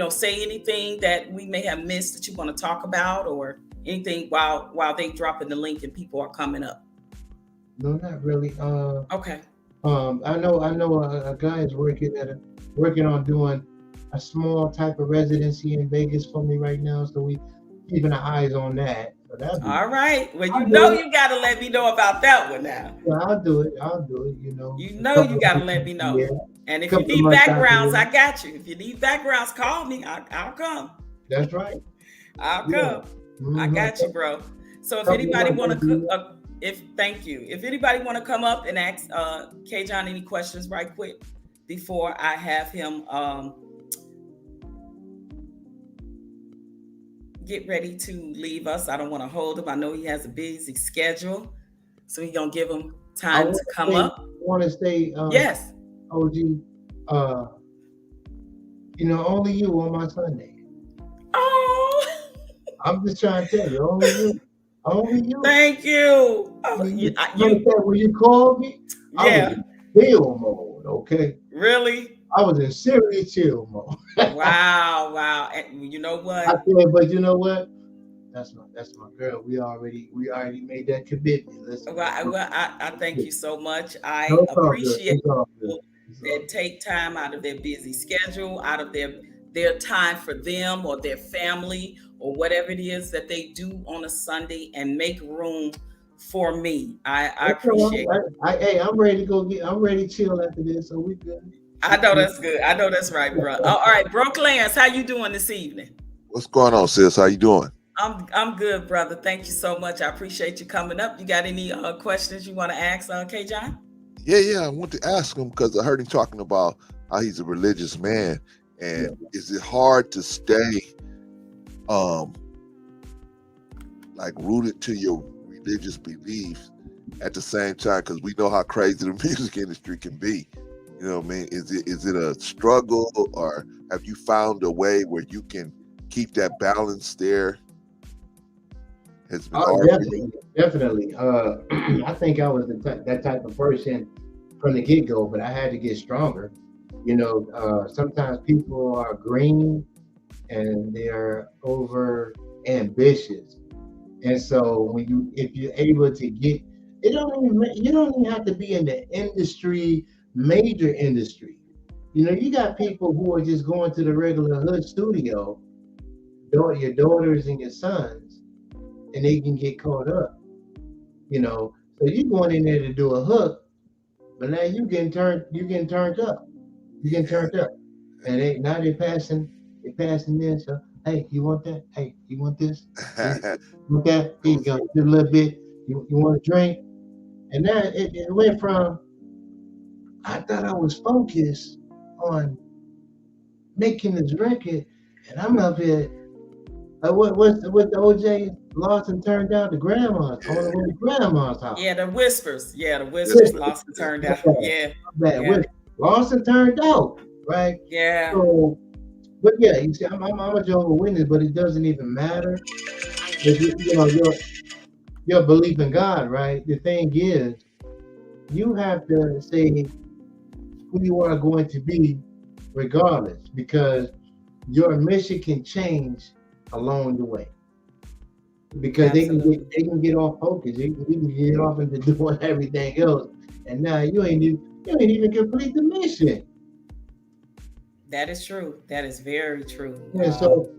say anything that we may have missed that you want to talk about or anything while they dropping the link and people are coming up? No, not really. Okay. I know a guy is working on doing a small type of residency in Vegas for me right now. So we keeping our eyes on that. But that'd be. All right. Well, I'll you do know it. you got to let me know about that one now. Yeah, I'll do it. I'll do it. You A know you couple got of to let me know. yeah, And a if you couple of need months after backgrounds, I that. got you. If you need backgrounds, call me. I'll come. That's right. I'll Yeah. come. I got you, bro. So if Couple of anybody months want after to, that. thank you. If anybody want to come up and ask KJon any questions right quick before I have him get ready to leave us. I don't want to hold him. I know he has a busy schedule, so we're gonna give him time to come up. Want to say, Yes. OG, only you on my Sunday. Oh, I'm just trying to tell you, only you. Only you. thank you. Oh, When you called me, I was yeah. in chill mode, okay? Really? I was in serious chill mode. Wow. And you know what? I said, but you know what? That's my girl. We already made that commitment. Listen. I thank you so much. I No, it's all good. appreciate It's all good. people that take time out of their busy schedule, out of their time for them or their family or whatever it is that they do on a Sunday and make room for me. I appreciate it. Hey, I'm ready to go I'm ready to chill after this, so we good. I know that's good. I know that's right, bro. All right, bro Clarence, how you doing this evening? What's going on, sis? How you doing? I'm good, brother. Thank you so much. I appreciate you coming up. You got any questions you want to ask KJon? Yeah. I want to ask him because I heard him talking about how he's a religious man, and is it hard to stay, like rooted to your religious beliefs at the same time? Because we know how crazy the music industry can be. You know what I mean? Is it a struggle, or have you found a way where you can keep that balance there? Has been hard for you? Definitely. I think I was that type of person from the get go, but I had to get stronger. Sometimes people are green and they're over ambitious, and so if you're able to get, you don't even have to be in the industry, major industry. You got people who are just going to the regular hood studio, your daughters and your sons, and they can get caught up. So you going in there to do a hook, but now you getting turned up. You getting turned up. And they passing this. So, hey, you want that? Hey, you want this? You want that? Here you go. Just a little bit. You want a drink? And now it went from, I thought I was focused on making this record, and I'm up here. What's the OJ Lawson turned down to grandma's on the way to grandma's house. Yeah, the whispers. Yeah, the whispers. Lawson turned out. Yeah. Lawson turned out, right? Yeah. So, but yeah, you see, I'm a Jehovah's Witness, but it doesn't even matter. Your belief in God, right? The thing is, you have to say who you are going to be, regardless, because your mission can change along the way. Because they can get off focus. They can get off into doing everything else, and now you ain't even complete the mission. That is true. That is very true. Yeah. So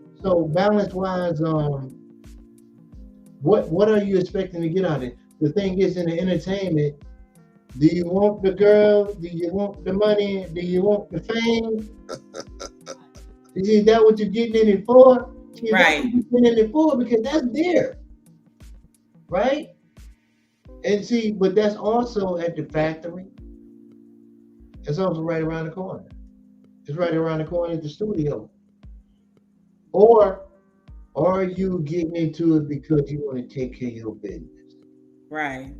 balance wise, what are you expecting to get out of it? The thing is, in the entertainment, do you want the girl? Do you want the money? Do you want the fame? Is that what you're getting in it for? Right. That's what you're getting in it for, because that's there. Right? And see, but that's also at the factory. It's also right around the corner. It's right around the corner at the studio. Or are you getting into it because you want to take care of your business? Right.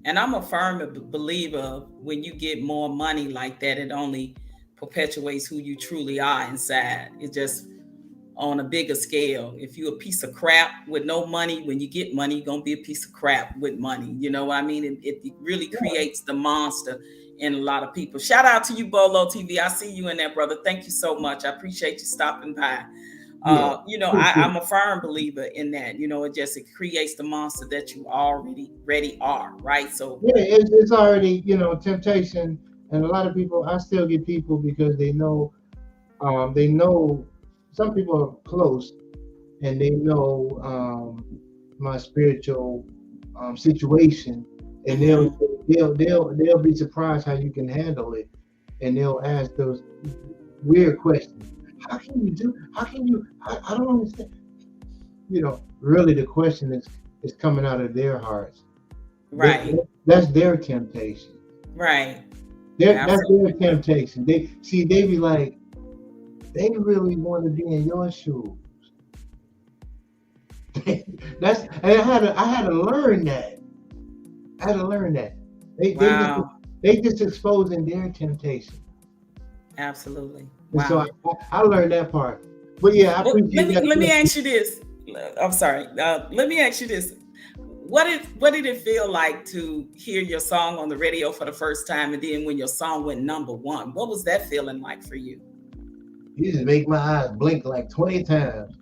And I'm a firm believer, when you get more money like that, it only perpetuates who you truly are inside. It's just on a bigger scale. If you're a piece of crap with no money, when you get money, you're going to be a piece of crap with money. You know what I mean? It really creates the monster in a lot of people. Shout out to you, Bolo TV. I see you in there, brother. Thank you so much. I appreciate you stopping by. I'm a firm believer in that. It creates the monster that you already are, right? So yeah, it's already, temptation. And a lot of people, I still get people because they know some people are close, and they know my spiritual situation, and they'll be surprised how you can handle it, and they'll ask those weird questions. How can you do? How can you? I don't understand. Really, the question is coming out of their hearts. Right. That's their temptation. Right. That's their temptation. They be like, they really want to be in your shoes. And I had to learn that. Wow. They just exposing their temptation. Absolutely. And so Wow. I learned that part. But yeah, I Well, appreciate that. let me ask you this. I'm sorry. Let me ask you this. What did it feel like to hear your song on the radio for the first time, and then when your song went number one? What was that feeling like for you? You just make my eyes blink like 20 times.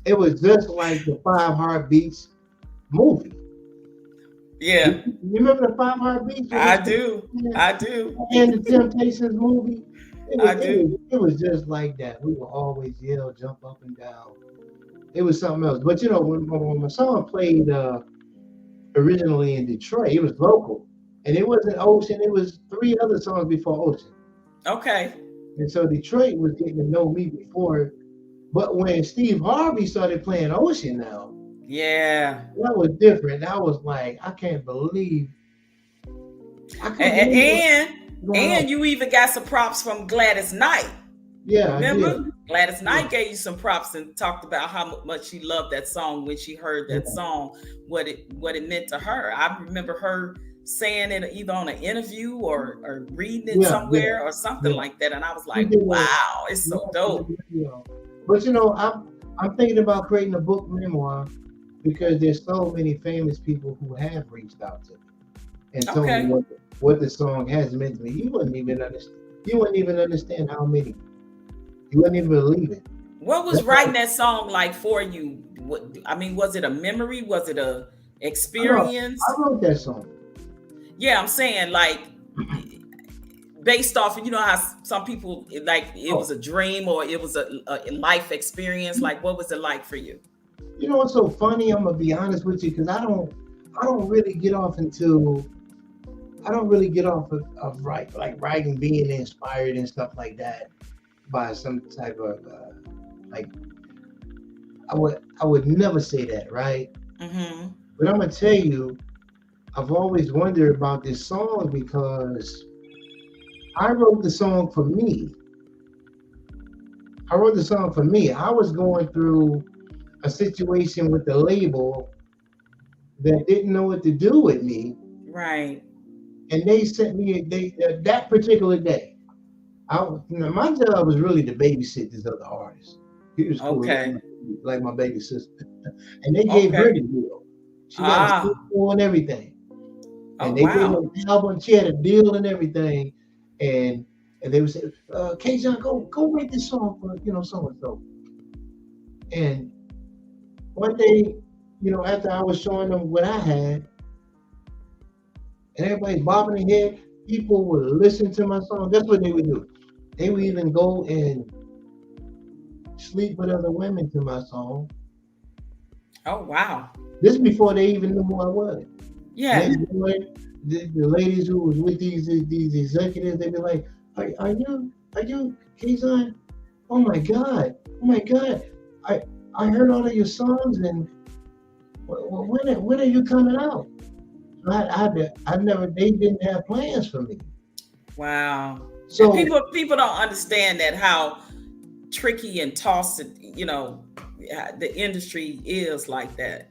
It was just like the Five Heartbeats movie. Yeah. You remember the Five Heartbeats? I do. And the Temptations movie. It It was just like that. We would always yell, jump up and down. It was something else. But when my song played originally in Detroit, it was local, and it wasn't Ocean. It was 3 other songs before Ocean. Okay. And so Detroit was getting to know me before. But when Steve Harvey started playing Ocean now, yeah, that was different. I was like, I can't believe. And you even got some props from Gladys Knight. Yeah, remember? Gladys Knight gave you some props and talked about how much she loved that song when she heard that song, what it meant to her. I remember her saying it either on an interview or reading it somewhere or something like that, and I was like, wow, it's so dope. But I'm thinking about creating a book memoir because there's so many famous people who have reached out to me and told me what the song has meant to me. You wouldn't even understand how many. You wouldn't even believe it. What was writing that song like for you? Was it a memory? Was it a experience? I wrote that song. Yeah, I'm saying like based off of, how some people like it was a dream or it was a life experience. Like, what was it like for you? You know what's so funny? I'm gonna be honest with you because I don't really get off of writing, being inspired and stuff like that by some type of I would never say that, right? Mm-hmm. But I'm gonna tell you, I've always wondered about this song because I wrote the song for me. I was going through a situation with the label that didn't know what to do with me. Right. And they sent me that particular day. My job was really to babysit this other artist. He was cool, like my baby sister. And they gave her the deal. She got a studio and everything. And they gave her an album. She had a deal and everything. And they would say, KJon, go write this song for so and so. And one day, after I was showing them what I had, and everybody's bobbing their head, people would listen to my song. That's what they would do. They would even go and sleep with other women to my song. Oh wow! This before they even knew who I was. Yeah. The ladies who was with these executives, they'd be like, "Are you KJon? Oh my God! I heard all of your songs, and when are you coming out?" They didn't have plans for me. Wow. So people don't understand that how tricky and tossed, the industry is like that.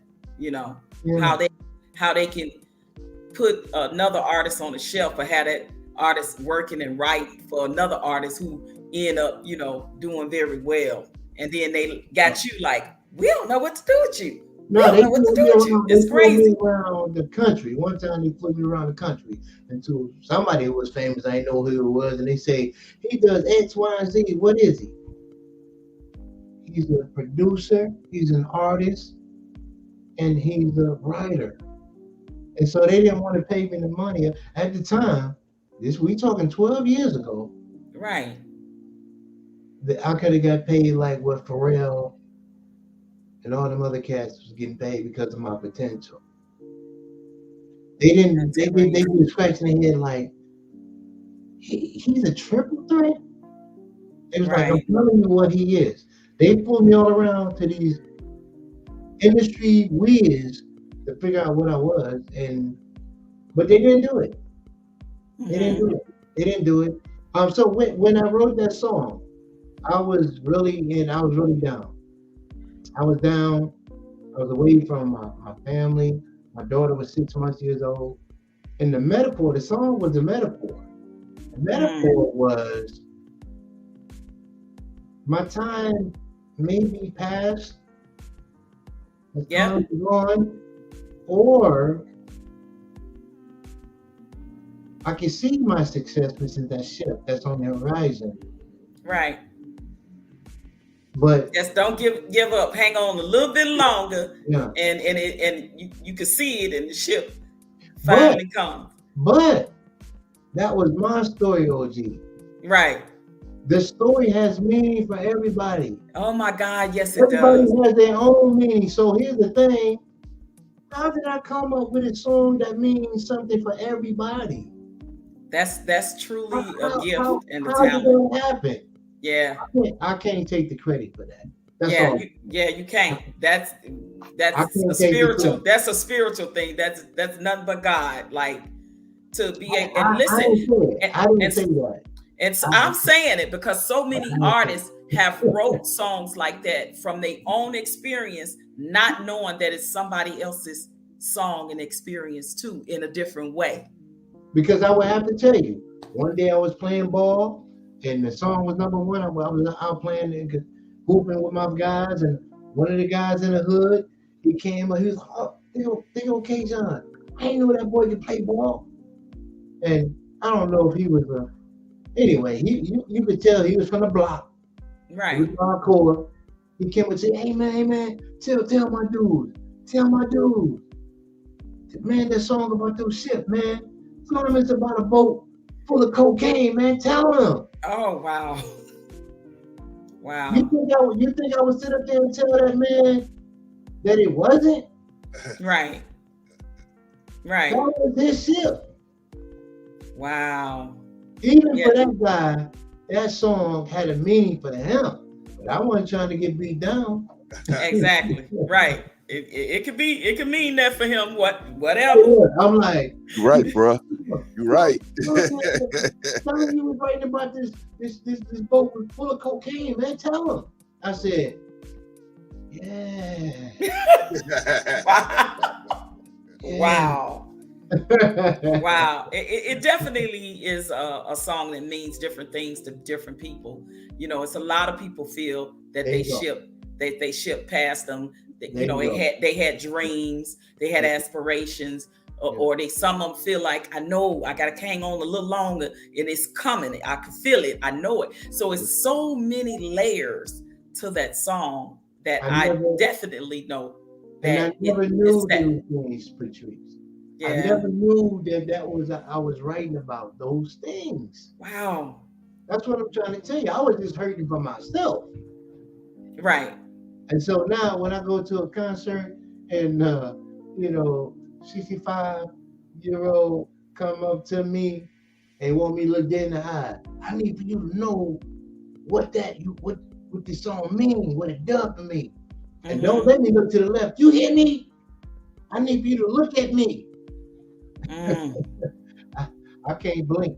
How they can put another artist on the shelf or have that artist working and writing for another artist who end up, doing very well. And then they got you like, we don't know what to do with you. No, they It's crazy. Around the country. One time they flew me around the country and to somebody who was famous. I didn't know who it was, and they say he does X, Y, and Z. What is he? He's a producer. He's an artist, and he's a writer. And so they didn't want to pay me the money at the time. We talking 12 years ago. Right. I could have got paid like what Pharrell and all them other cats was getting paid because of my potential. They didn't. That's They crazy. were scratching their head like he's a triple threat. It was like I'm Right. telling you what he is. They pulled me all around to these industry whiz to figure out what I was, and but they didn't do it. They didn't Hmm. do it. They didn't do it. So when I wrote that song, I was really down. I was down. I was away from my family. My daughter was 6 months years old. And the metaphor, the song was a metaphor. The Mm. metaphor was my time may be past, the time Yep. is gone, or I can see my success missing that ship that's on the horizon. Right. But Just don't give up. Hang on a little bit longer, yeah, and you can see it, and the ship but finally comes. but that was my story, OG. Right. The story has meaning for everybody. Oh my God. Yes, it Everybody does. has their own meaning. So here's the thing. How did I come up with a song that means something for everybody? That's truly a How, gift and a how did talent. that happen? Yeah. I can't take the credit for that. That's Yeah, all. you can't. I That's a can't take the spiritual. credit. That's a spiritual thing. That's nothing but God. Like to be a and I listen didn't say it. and I didn't and say that. and so I, I'm saying it because so I many didn't say artists have wrote songs like that from their own experience, not knowing that it's somebody else's song and experience too in a different way. because I would have to tell you. One day I was playing ball, and the song was number one. I was out playing and hooping with my guys, and one of the guys in the hood, he came up. He was like, "Oh, they go KJon. I didn't know that boy could play ball." And I don't know if he was a. Anyway, you could tell he was from the block. He was Right. hardcore. He came and said, hey man, tell my dude, man, that song about those shit, man. Tell him it's about a boat full of cocaine, man. Tell him. Oh wow. You Wow. think I would sit up there and tell that man that it wasn't? Right. That Right. was his ship. Wow. Even Yeah. for that guy, that song had a meaning for him. But I wasn't trying to get beat down. Exactly. Right. It could be it could mean that for him. Whatever. I'm like, You're right, bro. You're right. tell him you was writing about this boat was full of cocaine, man. Tell him. I said, yeah. Wow. Yeah. Wow. It definitely is a song that means different things to different people. You know, it's a lot of people feel that There you go. they ship past them. That, There you know, you go. they had dreams, they had aspirations, or they some of them feel like I know I gotta hang on a little longer and it's coming. I can feel it. I know it. So it's so many layers to that song that I definitely know And I that never it's knew that. these things, Patrice. I Yeah. never knew that was I was writing about those things. Wow. That's what I'm trying to tell you. I was just hurting for myself. Right. And so now when I go to a concert and 65-year-old come up to me and want me to look dead in the eye, I need for you to know what this song means, what it done for me. And don't let me look to the left. You hear me? I need for you to look at me. Mm. I can't blink.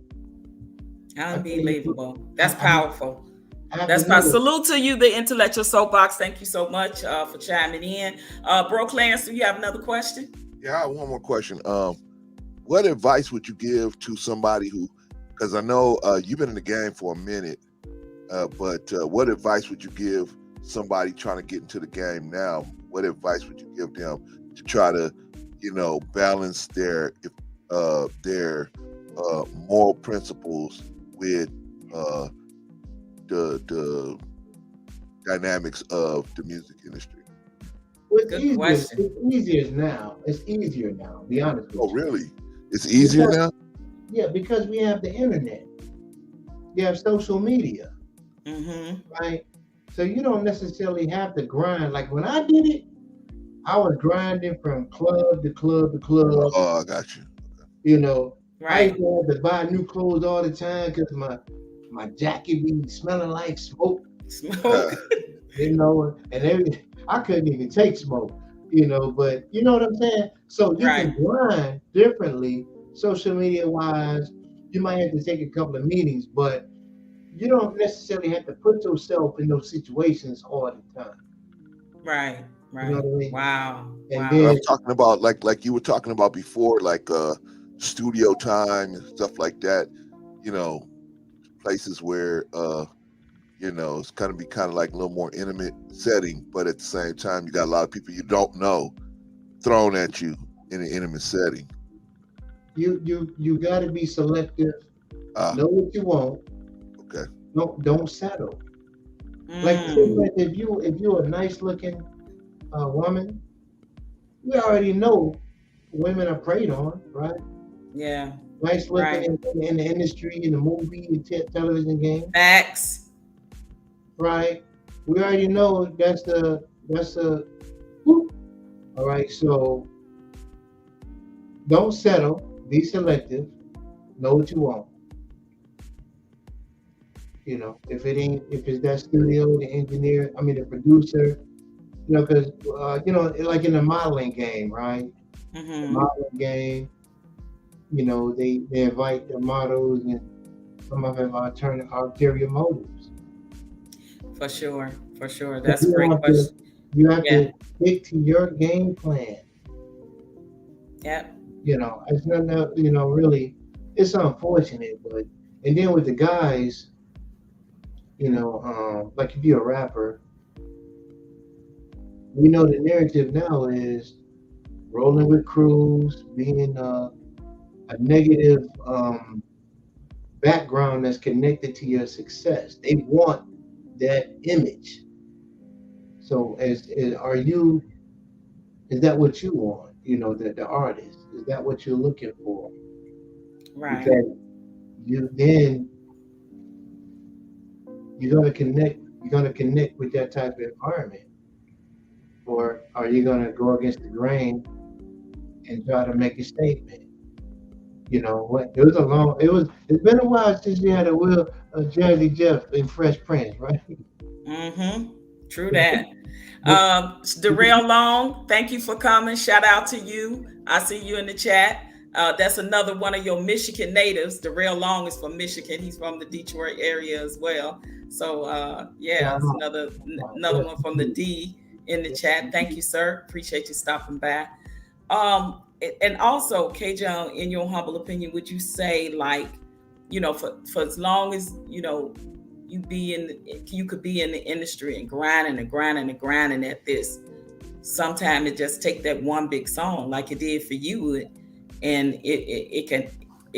Unbelievable. That's I powerful. have That's to know powerful. it. Salute to you, the Intellectual Soapbox. Thank you so much for chiming in. Bro Clarence, do you have another question? Yeah, I have one more question. What advice would you give to somebody who, because I know you've been in the game for a minute, but what advice would you give somebody trying to get into the game now? What advice would you give them to try to, balance their moral principles with the dynamics of the music industry? Well, Good question. It's easier now. It's easier now, to be honest with Oh, you. really? It's easier now? Yeah, because we have the internet. You have social media, Mm-hmm. right? So you don't necessarily have to grind. Like when I did it, I was grinding from club to club to club. Oh, I got you. You know, I used Right. to have to buy new clothes all the time because my jacket be smelling like smoke. Smoke. You know, and I couldn't even take smoke. You know, but you know what I'm saying. So you can Right. grind differently, social media wise. You might have to take a couple of meetings, but you don't necessarily have to put yourself in those situations all the time. Right. You know Right. what I mean? Wow. And Wow. But then I'm talking about like you were talking about before, like studio time and stuff like that. You know, places where it's kind of like a little more intimate setting, but at the same time, you got a lot of people you don't know thrown at you in an intimate setting. you got to be selective. Ah, Know what you want. okay. Don't settle. Like pretty Mm. much if you're a nice looking woman, we already know women are preyed on, right? Yeah. Nice looking Right. in the industry, in the movie, and television game, Facts. right? We already know that's a whoop. All right. So don't settle. Be selective. Know what you want. You know, if it's that studio, the engineer, I mean the producer, because like in the modeling game, right? The Mm-hmm. modeling game, they invite the models, and some of them are turning ulterior motives. For sure. For sure. So That's a great question. you have Yeah. to stick to your game plan. Yep. It's not really, it's unfortunate, but and then with the guys, like if you're a rapper, we know the narrative now is rolling with crews, being a negative background that's connected to your success. They want that image. So, is that what you want? The artist, is that what you're looking for? Right. Because then you're gonna connect with that type of environment, or are you gonna go against the grain and try to make a statement? You know what? It's been a while since you had a Will Jersey Jeff in Fresh Prince, right? Mm-hmm. True that. Darrell Long, thank you for coming. Shout out to you. I see you in the chat. That's another one of your Michigan natives. Darrell Long is from Michigan. He's from the Detroit area as well. So yeah, it's another one from the D in the chat. Thank you, sir. Appreciate you stopping by. And also, KJon, in your humble opinion, would you say like, for as long as you could be in the industry and grinding and grinding and grinding at this. Sometimes it just take that one big song like it did for you, and it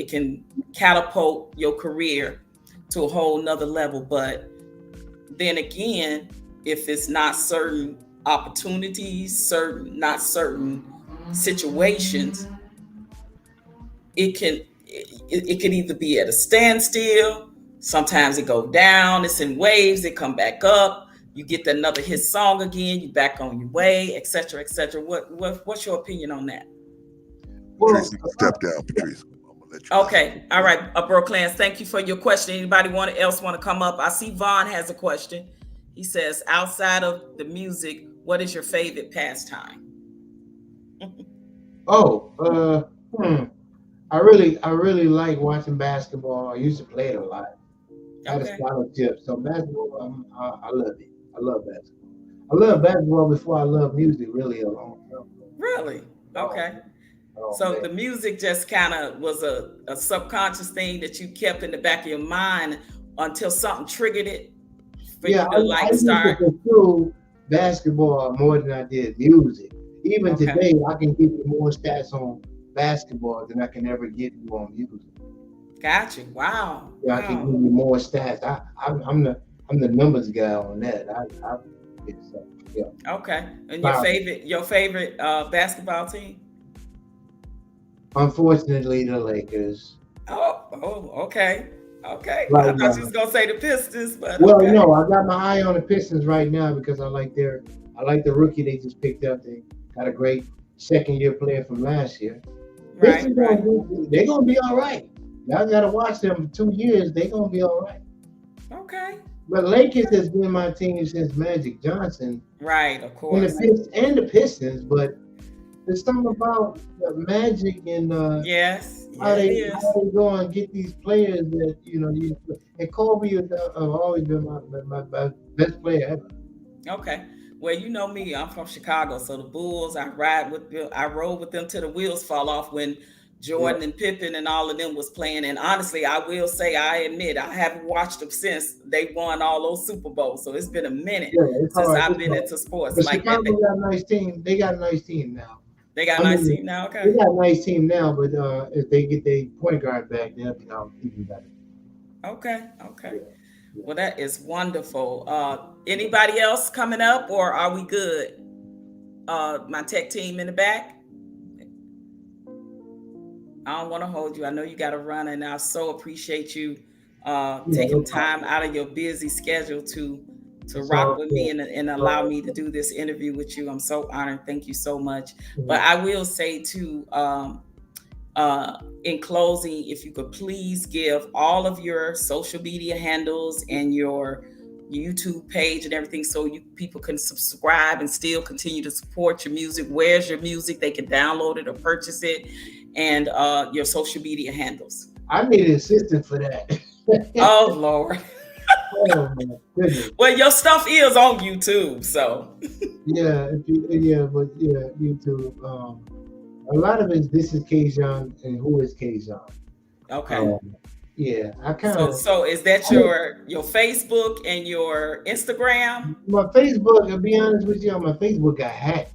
can catapult your career to a whole nother level. But then again, if it's not certain opportunities, not certain situations, it can either be at a standstill. Sometimes it go down. It's in waves. It come back up. You get another hit song again. You back on your way, etc., etc. What's your opinion on that? Patrice, Well, you can step down, Patrice. I'm gonna let you go. Okay, all right, Brooklyn. Thank you for your question. Anybody else want to come up? I see Vaughn has a question. He says, outside of the music, what is your favorite pastime? oh, I really like watching basketball. I used to play it a lot. I had a Okay, scholarship, so basketball, I love it. I love basketball. I love basketball before I love music, really, a long time ago. really? Oh, Okay. oh So man. the music just kind of was a subconscious thing that you kept in the back of your mind until something triggered it for Yeah, you to I like used to start. pursue basketball more than I did music. Even Okay, today, I can give you more stats on basketball than I can ever give you on music. got you. Wow, Yeah, I can wow. give you more stats. I'm the numbers guy on that. Yeah, so, yeah. Okay, and Wow. your favorite basketball team? Unfortunately, the Lakers. Oh, okay, Okay. I right thought now. you was gonna say the Pistons, but Well, okay. no, I got my eye on the Pistons right now because I like the rookie they just picked up. They got a great second year player from last year. Right, right. They're gonna be all right. Y'all gotta watch them for 2 years. They're gonna be all right. Okay. But Lakers has been my team since Magic Johnson Right, of and course. the Pistons. But there's something about the Magic and Yes, how yeah, it is. they go and get these players that and Kobe has always been my best player ever. Okay. Well, you know me, I'm from Chicago, so the Bulls, I rode with them till the wheels fall off when Jordan and Pippen and all of them was playing. And honestly, I will say, I admit, I haven't watched them since they won all those Super Bowls. So it's been a minute since I've been into sports. But Like Chicago that. got a nice team. They got a nice team now. They got a nice team now, okay? They got a nice team now, but if they get their point guard back, they'll be out even better. Okay. Well, that is wonderful. Anybody else coming up, or are we good? My tech team in the back. I don't want to hold you. I know you got to run, and I so appreciate you taking time out of your busy schedule to rock with me and allow me to do this interview with you. I'm so honored. Thank you so much. But I will say too, in closing, if you could please give all of your social media handles and your YouTube page and everything, so people can subscribe and still continue to support your music. Where's your music? They can download it or purchase it, and your social media handles. I need an assistant for that. Oh Lord. Oh my goodness. Well, your stuff is on YouTube, so YouTube. A lot of it is This Is KJon and Who Is KJon. Okay. I kind of. So is that your Facebook and your Instagram? My Facebook, to be honest with you, my Facebook got hacked.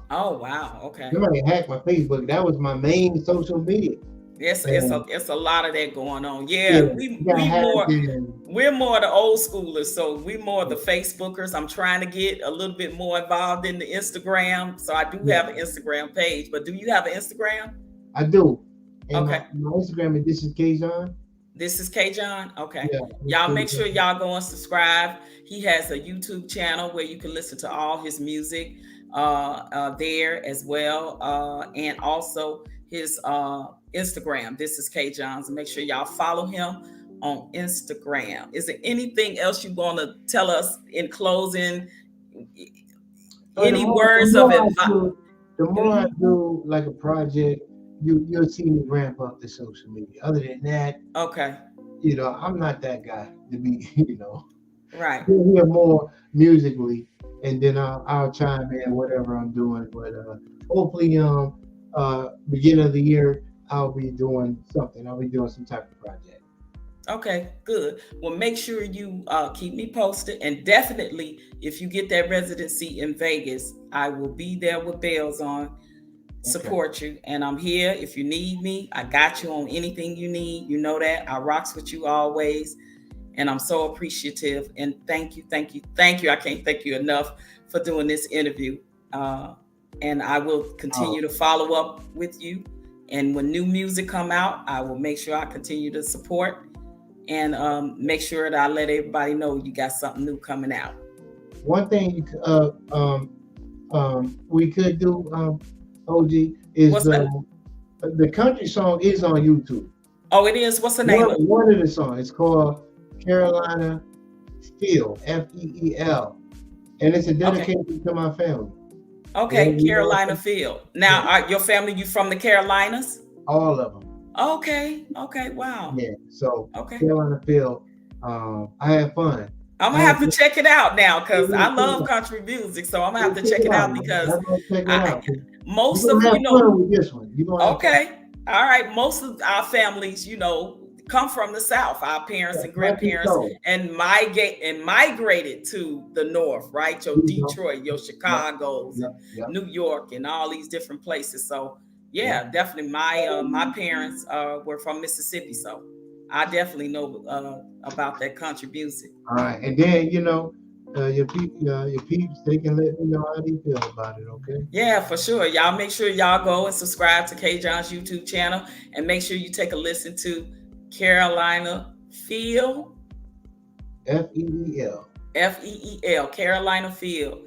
Oh wow. Okay. Somebody hacked my Facebook. That was my main social media. It's a lot of that going on. Yeah, we're more the old schoolers, so we're more the Facebookers. I'm trying to get a little bit more involved in the Instagram. So I do have an Instagram page, but do you have an Instagram? I do. And okay. My Instagram is This Is KJon. This is KJon. Okay. Yeah, y'all make sure y'all go and subscribe. He has a YouTube channel where you can listen to all his music there as well. And also his Instagram. This is KJon. So make sure y'all follow him on Instagram. Is there anything else you want to tell us in closing? Any words of advice? The more I do like a project, you'll see me ramp up the social media. Other than that, okay, I'm not that guy to be, right. You'll hear more musically, and then I'll chime in whatever I'm doing. But hopefully, beginning of the year, I'll be doing something. I'll be doing some type of project. Okay, good. Well, make sure you keep me posted, and definitely, if you get that residency in Vegas, I will be there with bells on. Support you, and I'm here if you need me. I got you on anything you need. You know that I rocks with you always, and I'm so appreciative. And thank you. I can't thank you enough for doing this interview. And I will continue to follow up with you. And when new music come out, I will make sure I continue to support and make sure that I let everybody know you got something new coming out. One thing we could do. OG is the country song is on YouTube. Oh, it is. What's the name? One of the songs. It's called Carolina Feel, Feel, and it's a dedication to my family. Okay, Carolina Feel. Now, are your family? You from the Carolinas? All of them. Okay. Wow. Yeah. So Carolina Feel. I had fun. I'm gonna have to check it out now because I love country music. So I'm gonna have to check it out because most of this one. Okay. All right. Most of our families, come from the South. Our parents and grandparents and migrated to the North, right? Your Detroit, your Chicago's, New York, and all these different places. So definitely my parents were from Mississippi. So I definitely know about that country music. All right, and then your peeps, they can let me know how they feel about it. Okay. Yeah, for sure. Y'all make sure y'all go and subscribe to KJon's YouTube channel, and make sure you take a listen to Carolina Feel. F-E-E-L. F-E-E-L. Carolina Field.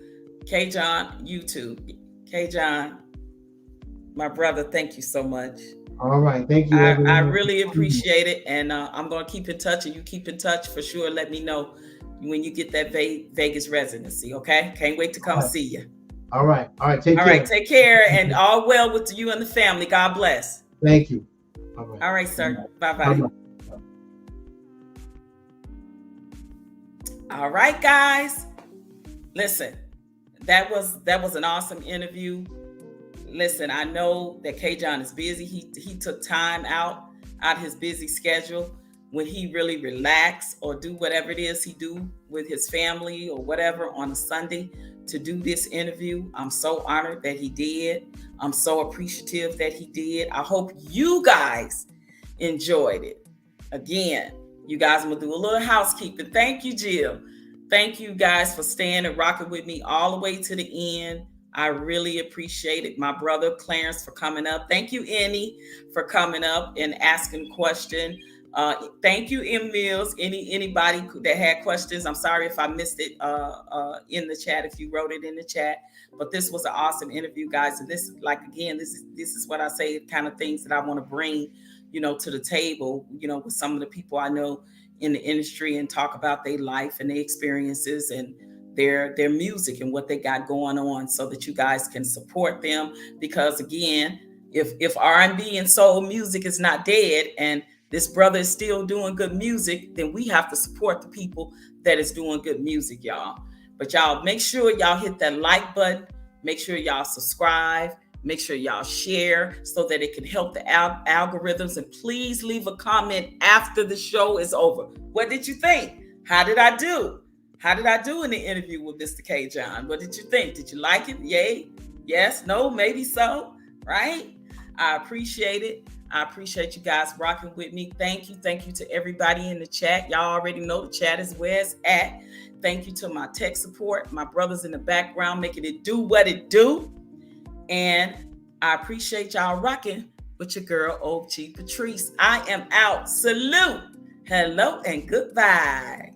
KJon YouTube. KJon, my brother, thank you so much. All right. Thank you, I everyone. really appreciate it. And I'm going to keep in touch, and you keep in touch for sure. Let me know when you get that Vegas residency, okay? Can't wait to come see you. All right. All right. Take care. All right. Take care, and all well with you and the family. God bless. Thank you. All right, sir. Bye-bye. All right, guys. Listen, that was an awesome interview. Listen, I know that KJon is busy. He took time out of his busy schedule when he really relax or do whatever it is he do with his family or whatever on a Sunday to do this interview. I'm so honored that he did. I'm so appreciative that he did. I hope you guys enjoyed it. Again, you guys will do a little housekeeping. Thank you, Jill. Thank you guys for staying and rocking with me all the way to the end. I really appreciate it. My brother Clarence for coming up. Thank you, Annie, for coming up and asking a question. Thank you, M. Mills. Anybody that had questions, I'm sorry if I missed it in the chat, if you wrote it in the chat. But this was an awesome interview, guys. And this is like, again, this is what I say, kind of things that I want to bring, to the table, with some of the people I know in the industry and talk about their life and their experiences and their music and what they got going on so that you guys can support them. Because again, if R&B and soul music is not dead and this brother is still doing good music, then we have to support the people that is doing good music, y'all. But y'all make sure y'all hit that like button. Make sure y'all subscribe. Make sure y'all share so that it can help the algorithms. And please leave a comment after the show is over. What did you think? How did I do? How did I do in the interview with Mr. KJon? What did you think? Did you like it? Yay? Yes? No? Maybe so? Right? I appreciate it. I appreciate you guys rocking with me. Thank you. Thank you to everybody in the chat. Y'all already know the chat is where it's at. Thank you to my tech support, my brothers in the background, making it do what it do. And I appreciate y'all rocking with your girl, OG Patrice. I am out. Salute. Hello and goodbye.